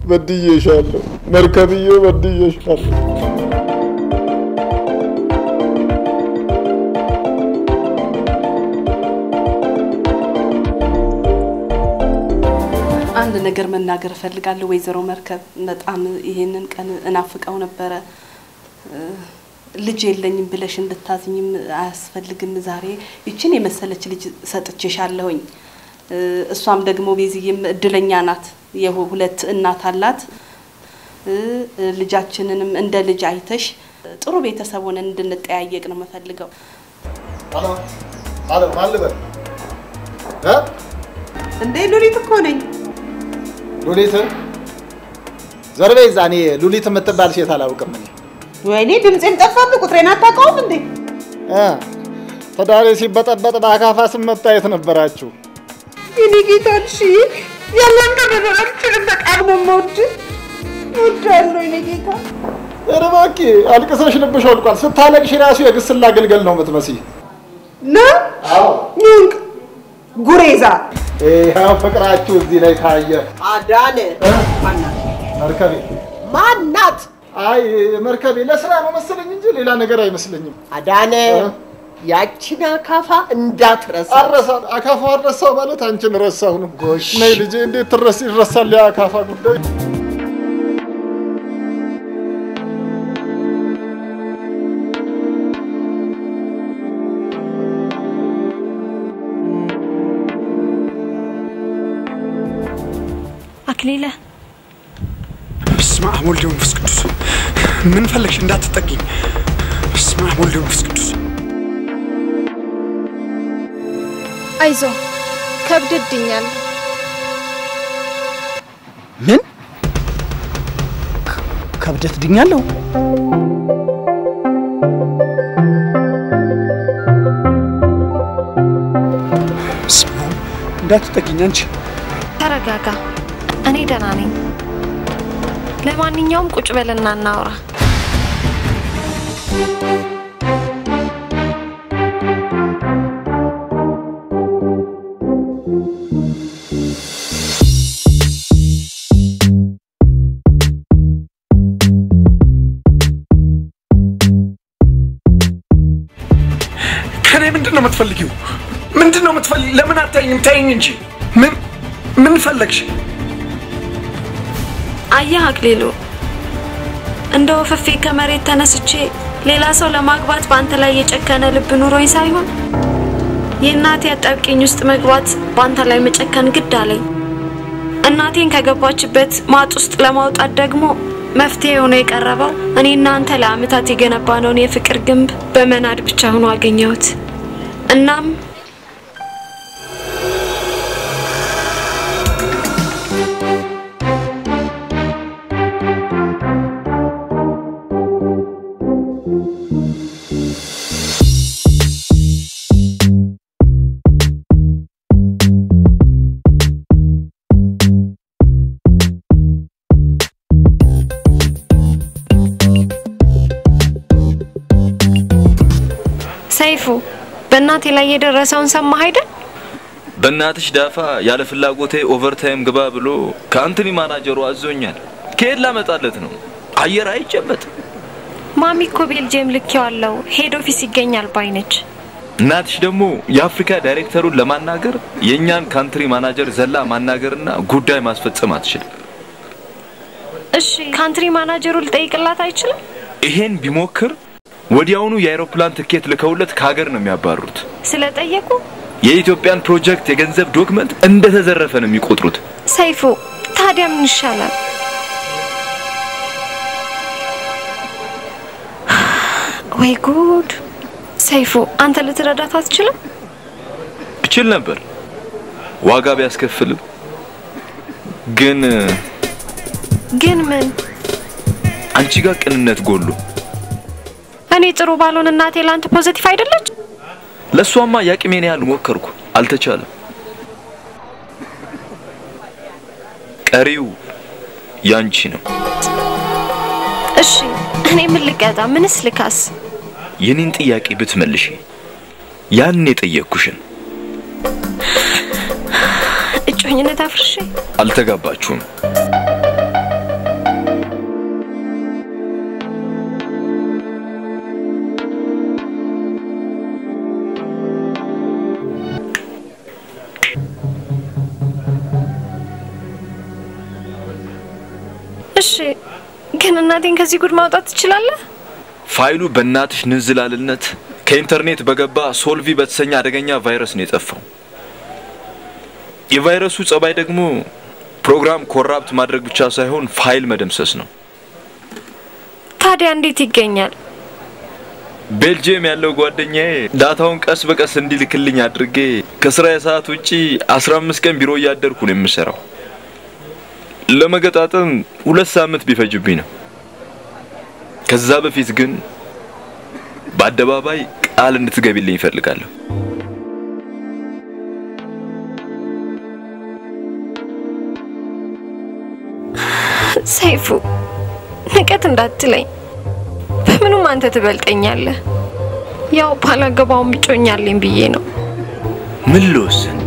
በድዬሻለሁ፣ መርከብዬ በድዬሻለሁ። አንድ ነገር መናገር እፈልጋለሁ ወይዘሮ መርከብ። በጣም ይሄንን ቀን እናፍቀው ነበረ። ልጅ የለኝም ብለሽ እንድታዝኝም አያስፈልግም። ዛሬ ይችን የመሰለች ልጅ ሰጥቼሻለሁኝ። እሷም ደግሞ ቤዚዬም እድለኛ ናት፣ የሁለት እናት አላት። ልጃችንንም እንደ ልጅ አይተሽ ጥሩ ቤተሰቡን እንድንጠያየቅ ነው የምፈልገው። አሎ ማልበል እንዴ ሉሊት እኮ ነኝ። ሉሊት ዘርበይ ዛኔ ሉሊት የምትባል ሴት አላውቅም እኔ። ወይኔ ድምጼን ጠፋብህ፣ ቁጥሬን አታውቀውም እንዴ? ተዳሬ ሲበጠበጥ በአካፋ ስመታየት ነበራችሁ። እኔ ጌታ እሺ ያለን ነገር አልችልም። በጣም ነው የምወድህ፣ እወድሃለሁ እኔ ጌታ። እባኪ አልቅሰሽ ልብሽ ወልቋል ስታለቅሽ ራሱ የግስላ ግልገል ነው የምትመስይ አዎ ጉሬዛ ያው ፍቅራችሁ እዚህ ላይ ታየ አዳነ መርከቤ ማናት አይ መርከቤ ለስራ ነው መሰለኝ እንጂ ሌላ ነገር አይመስለኝም አዳነ ያቺን አካፋ እንዳትረሳ አካፋ ረሳው ማለት አንቺን ረሳው ነው ነይ ልጄ እንዴት ይረሳል ያ አካፋ ጉዳይ አክሊለ በስመ አብ ወወልድ ወመንፈስ ቅዱስ ምን ፈለግሽ እንዳትጠቂኝ በስመ አብ ወወልድ ወመንፈስ ቅዱስ አይዞ ከብድድኛል ምን ከብደት ድኛለሁ በስመ አብ እንዳትጠቂኝ አንቺ ተረጋጋ እኔ ደህና ነኝ ለማንኛውም ቁጭ በልና እናውራ ከኔ ምንድነው የምትፈልጊው ምንድነው የምትፈልጊ ለምን አታይኝም ታይኝ እንጂ ምን ፈለግሽ አያ አክሊሉ እንደ ወፈፌ ከመሬት ተነስቼ ሌላ ሰው ለማግባት ባንተ ላይ የጨከነ ልብ ኑሮኝ ሳይሆን የእናቴ አጣብቂኝ ውስጥ መግባት ባንተ ላይ መጨከን ግድ አለኝ እናቴን ከገባችበት ማጥ ውስጥ ለማውጣት ደግሞ መፍትሄ ሆኖ የቀረበው እኔና አንተ ለአመታት የገነባነውን የፍቅር ግንብ በመናድ ብቻ ሆኖ አገኘሁት እናም ሰይፉ በእናቴ ላይ የደረሰውን ሰማህ አይደል በእናትሽ ዳፋ ያለ ፍላጎቴ ኦቨርታይም ግባ ብሎ ካንትኒ ማናጀሩ አዞኛል ከየት ላመጣለት ነው አየር አይጨበጥ ማሚኮ ቤልጂየም ልኬዋለሁ ሄድ ኦፊስ ይገኛል ባይነች እናትሽ ደግሞ የአፍሪካ ዳይሬክተሩን ለማናገር የኛን ካንትሪ ማናጀር ዘላ ማናገርና ጉዳይ ማስፈጸም አትችል እሺ ካንትሪ ማናጀሩ ልጠይቅላት አይችልም ይሄን ቢሞክር ወዲያውኑ የአይሮፕላን ትኬት ልከውለት ከሀገር ነው የሚያባሩት ስለጠየቁ የኢትዮጵያን ፕሮጀክት የገንዘብ ዶክመንት እንደተዘረፈ ነው የሚቆጥሩት ሰይፉ ታዲያ ምን ይሻላል ወይ ጉድ ሰይፉ አንተ ልትረዳት አትችልም እችል ነበር ዋጋ ቢያስከፍልም ግን ምን አንቺ ጋር ቅንነት ጎሉ እኔ ጥሩ ባልሆነ እናቴ ላንተ ፖዚቲቭ አይደለች ለሷማ ያቅሜን ያህል ሞከርኩ አልተቻለም ቀሪው ያንቺ ነው እሺ እኔ ምን ልቀጣ ምንስ ልካስ የኔን ጥያቄ ብትመልሺ ያን የጠየቅኩሽን እጮኝነት አፍርሼ አልተጋባችሁም እሺ ግን እናቴን ከዚህ ጉድ ማውጣት ትችላለህ ፋይሉ በእናትሽ ንዝላልነት ከኢንተርኔት በገባ ሶልቪ በተሰኘ አደገኛ ቫይረስ ነው የጠፋው የቫይረሱ ጸባይ ደግሞ ፕሮግራም ኮራፕት ማድረግ ብቻ ሳይሆን ፋይል መደምሰስ ነው ታዲያ እንዴት ይገኛል ቤልጂየም ያለው ጓደኛዬ ዳታውን ቀስ በቀስ እንዲልክልኝ አድርጌ ከስራ ሰዓት ውጪ 15 ቀን ቢሮ ያደርኩ ነው የምሰራው ለመገጣጠም 2 ሳምንት ቢፈጅብኝ ነው ከዛ በፊት ግን በአደባባይ ቃል እንድትገቢልኝ ይፈልጋለሁ ሰይፉ ንቀት እንዳትለኝ በምንም አንተ ትበልጠኛለህ። ያው ባላገባው ምጮኛለኝ ብዬ ነው። ምን ልወስን?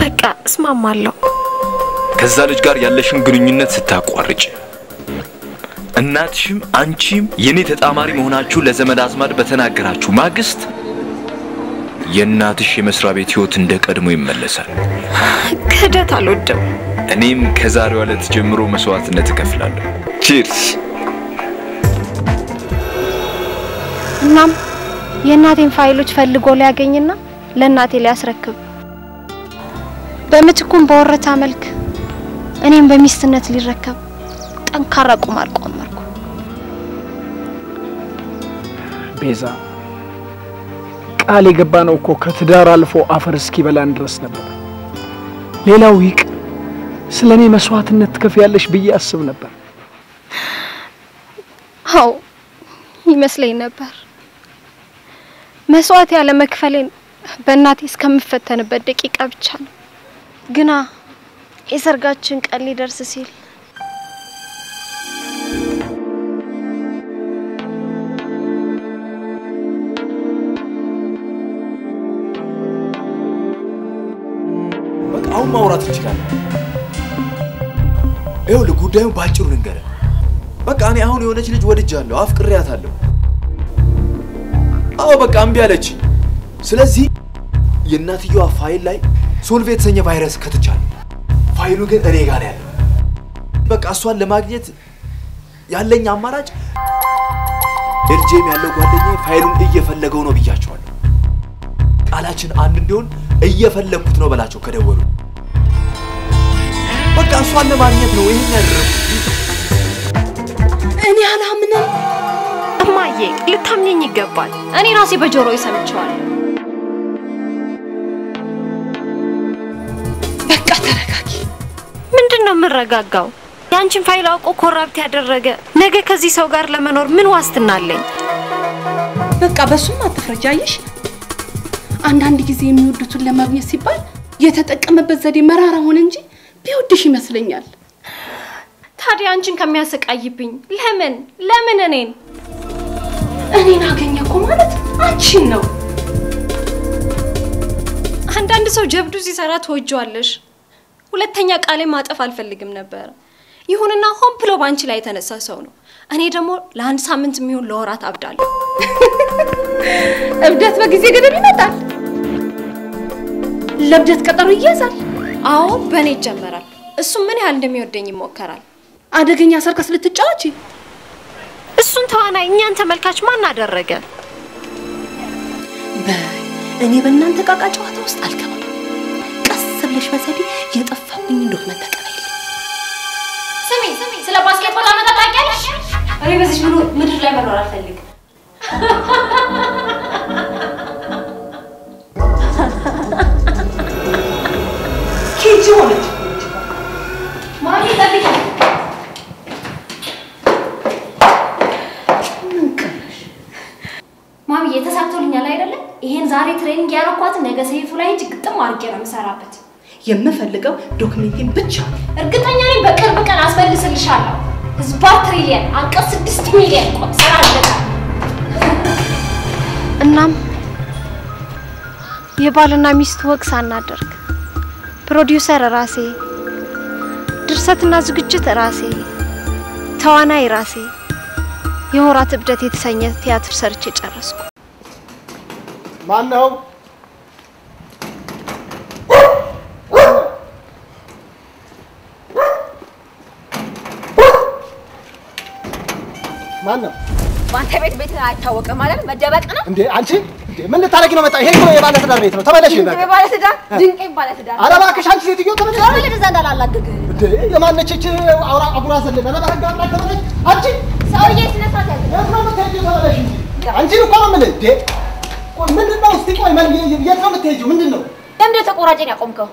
በቃ እስማማለሁ። ከዛ ልጅ ጋር ያለሽን ግንኙነት ስታቋርጭ እናትሽም አንቺም የኔ ተጣማሪ መሆናችሁ ለዘመድ አዝማድ በተናገራችሁ ማግስት የእናትሽ የመስሪያ ቤት ህይወት እንደ ቀድሞ ይመለሳል። ክህደት አልወድም። እኔም ከዛሬው ዕለት ጀምሮ መስዋዕትነት እከፍላለሁ። ቺርስ። እናም የእናቴን ፋይሎች ፈልጎ ሊያገኝና ለእናቴ ሊያስረክብ በምትኩም በወረታ መልክ እኔም በሚስትነት ሊረከብ ጠንካራ ቁማር ቆመርኩ። ቤዛ ቃል የገባነው እኮ ከትዳር አልፎ አፈር እስኪበላን ድረስ ነበር። ሌላው ይቅ ስለኔ መስዋዕትነት ትከፍያለሽ ብዬ አስብ ነበር። አው ይመስለኝ ነበር። መስዋዕት ያለ መክፈሌን በእናቴ እስከምፈተንበት ደቂቃ ብቻ ነው። ግና የሰርጋችን ቀን ሊደርስ ሲል በቃ አሁን ማውራት እንችላለን። ይኸውልህ ጉዳዩን ባጭሩ ልንገርህ። በቃ እኔ አሁን የሆነች ልጅ ወድጃለሁ፣ አፍቅሬያታለሁ። አዎ በቃ እምቢ አለች። ስለዚህ የእናትየዋ ፋይል ላይ ሶልቭ የተሰኘ ቫይረስ ከትቻለሁ። ፋይሉ ግን እኔ ጋር ያለው። በቃ እሷን ለማግኘት ያለኝ አማራጭ ኤልጄም ያለው ጓደኛዬ ፋይሉን እየፈለገው ነው ብያቸዋለሁ። ቃላችን አንድ እንዲሆን እየፈለኩት ነው በላቸው ከደወሉ። በቃ እሷን ለማግኘት ነው ይሄን ያደረኩት። እኔ አላምንም። እማዬ ልታምኚኝ ይገባል። እኔ ራሴ በጆሮዬ ሰምቼዋለሁ። በቃ ተረጋጊ። ምንድነው የምረጋጋው? ያንቺን ፋይል አውቆ ኮራፕት ያደረገ ነገ ከዚህ ሰው ጋር ለመኖር ምን ዋስትና አለኝ? በቃ በሱም አትፍረጃይሽ። አንዳንድ ጊዜ የሚወዱትን ለማግኘት ሲባል የተጠቀመበት ዘዴ መራራ ሆነ እንጂ ቢወድሽ ይመስለኛል። ታዲያ አንቺን ከሚያሰቃይብኝ ለምን እኔን አገኘኩ ማለት አንቺን ነው። አንዳንድ ሰው ጀብዱ ሲሰራ ትወጂዋለሽ። ሁለተኛ ቃሌ ማጠፍ አልፈልግም ነበር። ይሁንና ሆን ብሎ ባንቺ ላይ የተነሳ ሰው ነው። እኔ ደግሞ ለአንድ ሳምንት የሚሆን ለወራት አብዳለሁ። እብደት በጊዜ ገደብ ይመጣል። ለብደት ቀጠሮ ይያዛል። አዎ በእኔ ይጀመራል። እሱ ምን ያህል እንደሚወደኝ ይሞከራል። አደገኛ ሰርከስ ልትጫወቺ? እሱን ተዋናይ እኛን ተመልካች ማን አደረገ? እኔ በእናንተ ቃቃ ጨዋታ ውስጥ አልገባም። ቀስ ብለሽ በዘዴ የጠፋብኝ እንደሆነ ተቀበይልኝ። ስሚ ስለ ባስኬትቦል አመጣጥ ታውቂያለሽ? እኔ በዚህ ምድር ላይ መኖር አልፈልግም። ኬጂ ሆነች። ማሚ ጠብቂ። ማሚ የተሳክቶልኛል አይደለ? ይሄን ዛሬ ትሬኒንግ ያረኳት ነገ ሰይፉ ላይ ግጥም አድርጌ ነው የምሰራበት። የምፈልገው ዶክሜንቴን ብቻ። እርግጠኛ ነኝ በቅርብ ቀን አስመልስልሻለሁ። ህዝባር ትሪሊየን አንቀጽ 6 ሚሊዮን ቆጥ ሰራለሁ። እናም የባልና ሚስት ወግ ሳናደርግ ፕሮዲውሰር ራሴ፣ ድርሰትና ዝግጅት ራሴ፣ ተዋናይ ራሴ፣ የሆራት እብደት የተሰኘ ቲያትር ሰርቼ ጨረስኩ። ማን ነው? ማን ነው? ባንተ ቤት አይታወቅም ማለት መደበቅ ነው እንዴ? አንቺ ምን ልታረጊ ነው? መጣ ይሄ እኮ የባለ ትዳር ቤት ነው። ተመለሽ። የባለ ትዳር ድንቄ ባለ ትዳር። ኧረ እባክሽ አንቺ ሴትዮ ተመለሽ። ኧረ ለዛ እንዳላላግግ እንዴ የማነች እቺ አጉራ ዘለለ? ኧረ በህግ አምላክ ተመለሽ። አንቺ ሰውዬ ስነሳት ያለ የት ነው የምትሄጂው? ተመለሽ እንጂ አንቺ እኮ ነው የምልህ። እንዴ ምንድን ነው? እስቲ ቆይ የት ነው የምትሄጂው? ምንድን ነው? ለምንድን ተቆራጭን ያቆምከው?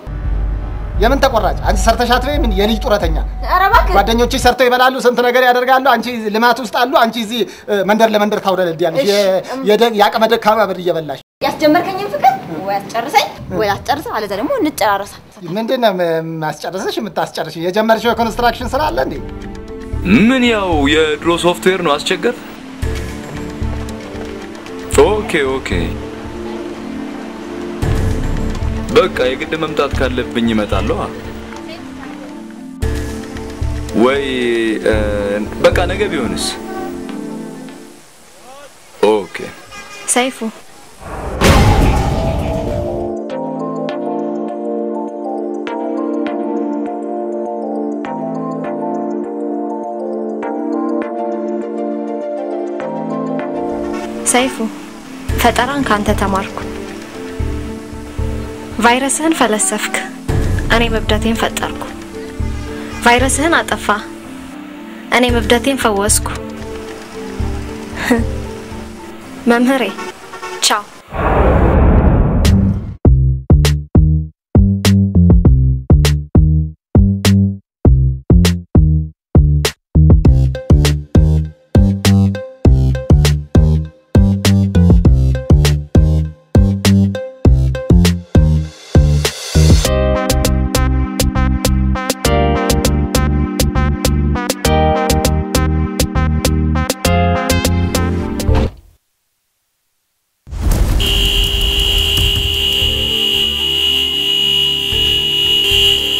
የምን ተቆራጭ? አንቺ ሰርተሻት ወይ ምን የልጅ ጡረተኛ? ኧረ እባክህ ጓደኞችሽ ሰርተው ይበላሉ፣ ስንት ነገር ያደርጋሉ። አንቺ ልማት ውስጥ አሉ። አንቺ እዚህ መንደር ለመንደር ታውደለድያለሽ። የአቅመ ደካማ ብር እየበላሽ ያስጀመርከኝን ፍቅር ወይ አስጨርሰኝ ወይ አስጨርሰው አለዛ ደግሞ እንጨራረሳል። ምንድነው ማስጨርሰሽ የምታስጨርሽ? የጀመርሽው የኮንስትራክሽን ስራ አለ እንዴ? ምን ያው የድሮ ሶፍትዌር ነው አስቸገር? ኦኬ በቃ የግድ መምጣት ካለብኝ እመጣለሁ። ወይ በቃ ነገ ቢሆንስ? ኦኬ ሰይፉ ሰይፉ ፈጠራን ካንተ ተማርኩ። ቫይረስህን ፈለሰፍክ፣ እኔ መብደቴን ፈጠርኩ። ቫይረስህን አጠፋ፣ እኔ መብደቴን ፈወስኩ። መምህሬ ቻው።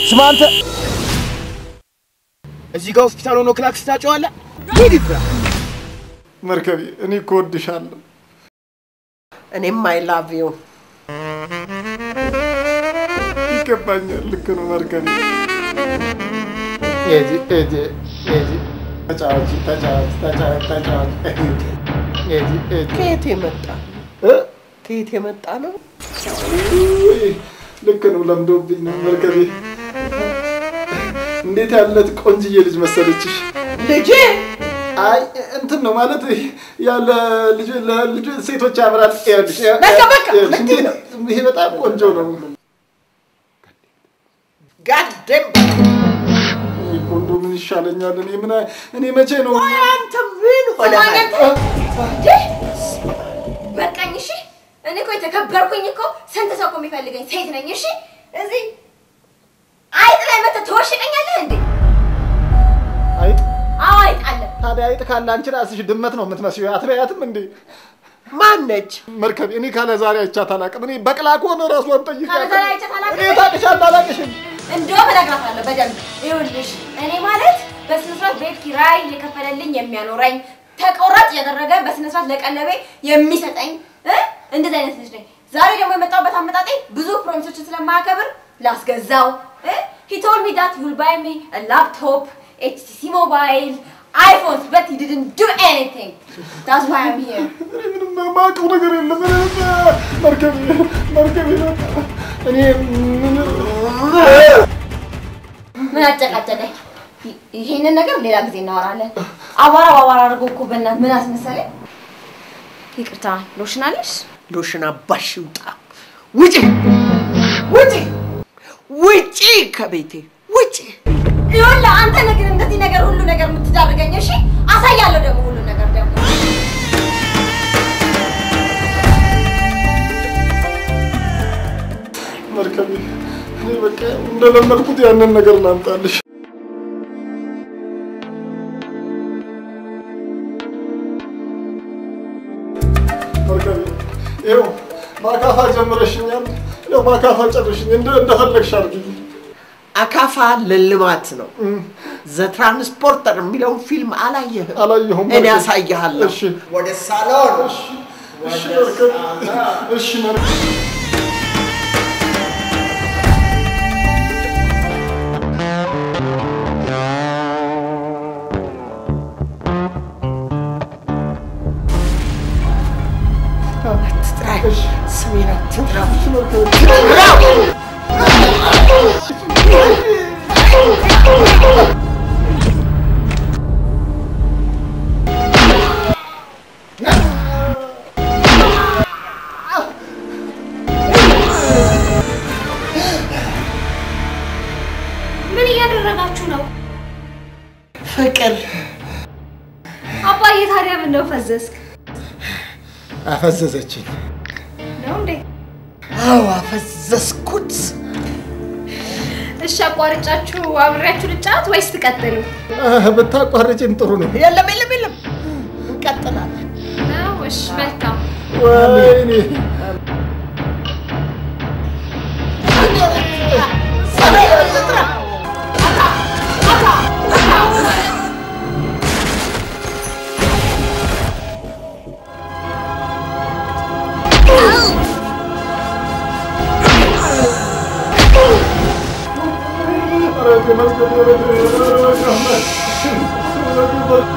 ስማንተ እዚህ ጋር ሆስፒታል ሆኖ ክላክስ ታጫዋለህ? ሂድ ይፍራ። መርከቢ እኔ እኮ እወድሻለሁ። እኔም አይ ላቭ ዩ። ይገባኛል። ልክ ነው መርከቢ። ተጫዋች ከየት የመጣ ከየት የመጣ ነው? ልክ ነው ለምዶብኝ ነው መርከቢ። እንዴት ያለት ቆንጅዬ ልጅ መሰለችሽ? ልጅ አይ እንትን ነው ማለት ያለ ልጅ ሴቶች ያምራል። በቃ ይሄ በጣም ቆንጆ ነው። ጋደም ቆንጆ ምን ይሻለኛል? እኔ መቼ ነው አንተ ምን ሆነ? በቃኝ እሺ። እኔ እኮ የተከበርኩኝ እኮ ስንት ሰው እኮ የሚፈልገኝ ሴት ነኝ። እሺ እዚህ አይጥ ላይ መተህ ትወሽቀኛለህ እንዴ? አይጥ? አዎ አይጥ አለ። ታዲያ አይጥ ካለ አንቺ ራስሽ ድመት ነው የምትመስዪው። አትበያትም እንዴ? ማነች? መርከቢ እኔ ካለ ዛሬ አይቻት አላውቅም። እኔ በቅላ ከሆነ ራሷን ጠይቂያት። ካለ ዛሬ አይቻት አላውቅም። እኔ ታውቅሻለሁ አላውቅሽም? እንደውም እነግራታለሁ በደንብ። ይኸውልሽ እኔ ማለት በስነ ስርዓት ቤት ኪራይ እየከፈለልኝ የሚያኖረኝ ተቆራጭ ያደረገ በስነ ስርዓት ለቀለቤ የሚሰጠኝ እንደዚህ አይነት ልጅ ነኝ። ዛሬ ደግሞ የመጣሁበት አመጣጤ ብዙ ፕሮሚሶችን ስለማያከብር ላስገዛው። He told me that he will buy me a laptop, HTC mobile, iPhones, but he didn't do anything. That's why I'm here. ምንም ማውቀው ነገር የለም። መርከቢ እኔ ምን አጨቃጨቀኝ? ይሄንን ነገር ሌላ ጊዜ እናወራለን። አዋራ አድርጎ እኮ በእናትህ ምን አስመሰለኝ? ይቅርታ ሎሽን አለሽ? ሎሽን አባሽ ውጣ። ውጪ ከቤቴ ውጪ። ይኸውልህ አንተ ነገር እንደዚህ ነገር ሁሉ ነገር የምትዳርገኝ እሺ? አሳያለሁ ደግሞ ሁሉ ነገር ደግሞ መርከቢ እኔ በቃ እንደለመድኩት ያንን ነገር ላምጣልሽ። መርከቢ ይኸው ማካፋ ጀምረሽኛል። ያው ማካፋ ጨርሽኝ እንደፈለግሽ አድርጊኝ። አካፋ ለልማት ነው። ዘትራንስፖርተር የሚለውን ፊልም አላየህም? አላየሁም። እኔ አሳይሃለሁ። እሺ ወደ ሳሎን። እሺ መርከቢ እሺ መርከቢ ስሜን አትጥራ። ምን እያደረጋችሁ ነው? ፍቅር። አባዬ ታዲያ ምን ነው ፈዘዝክ? አፈዘዘችኝ ነው እንዴ? አዎ አፈዘዝኩት። እሺ አቋርጫችሁ አብሬያችሁ ልጫወት ወይስ ትቀጥሉ? ብታቋርጭም ጥሩ ነው። የለም እንቀጥላለን። ነው እሺ መልካም። ወይኔ Come on.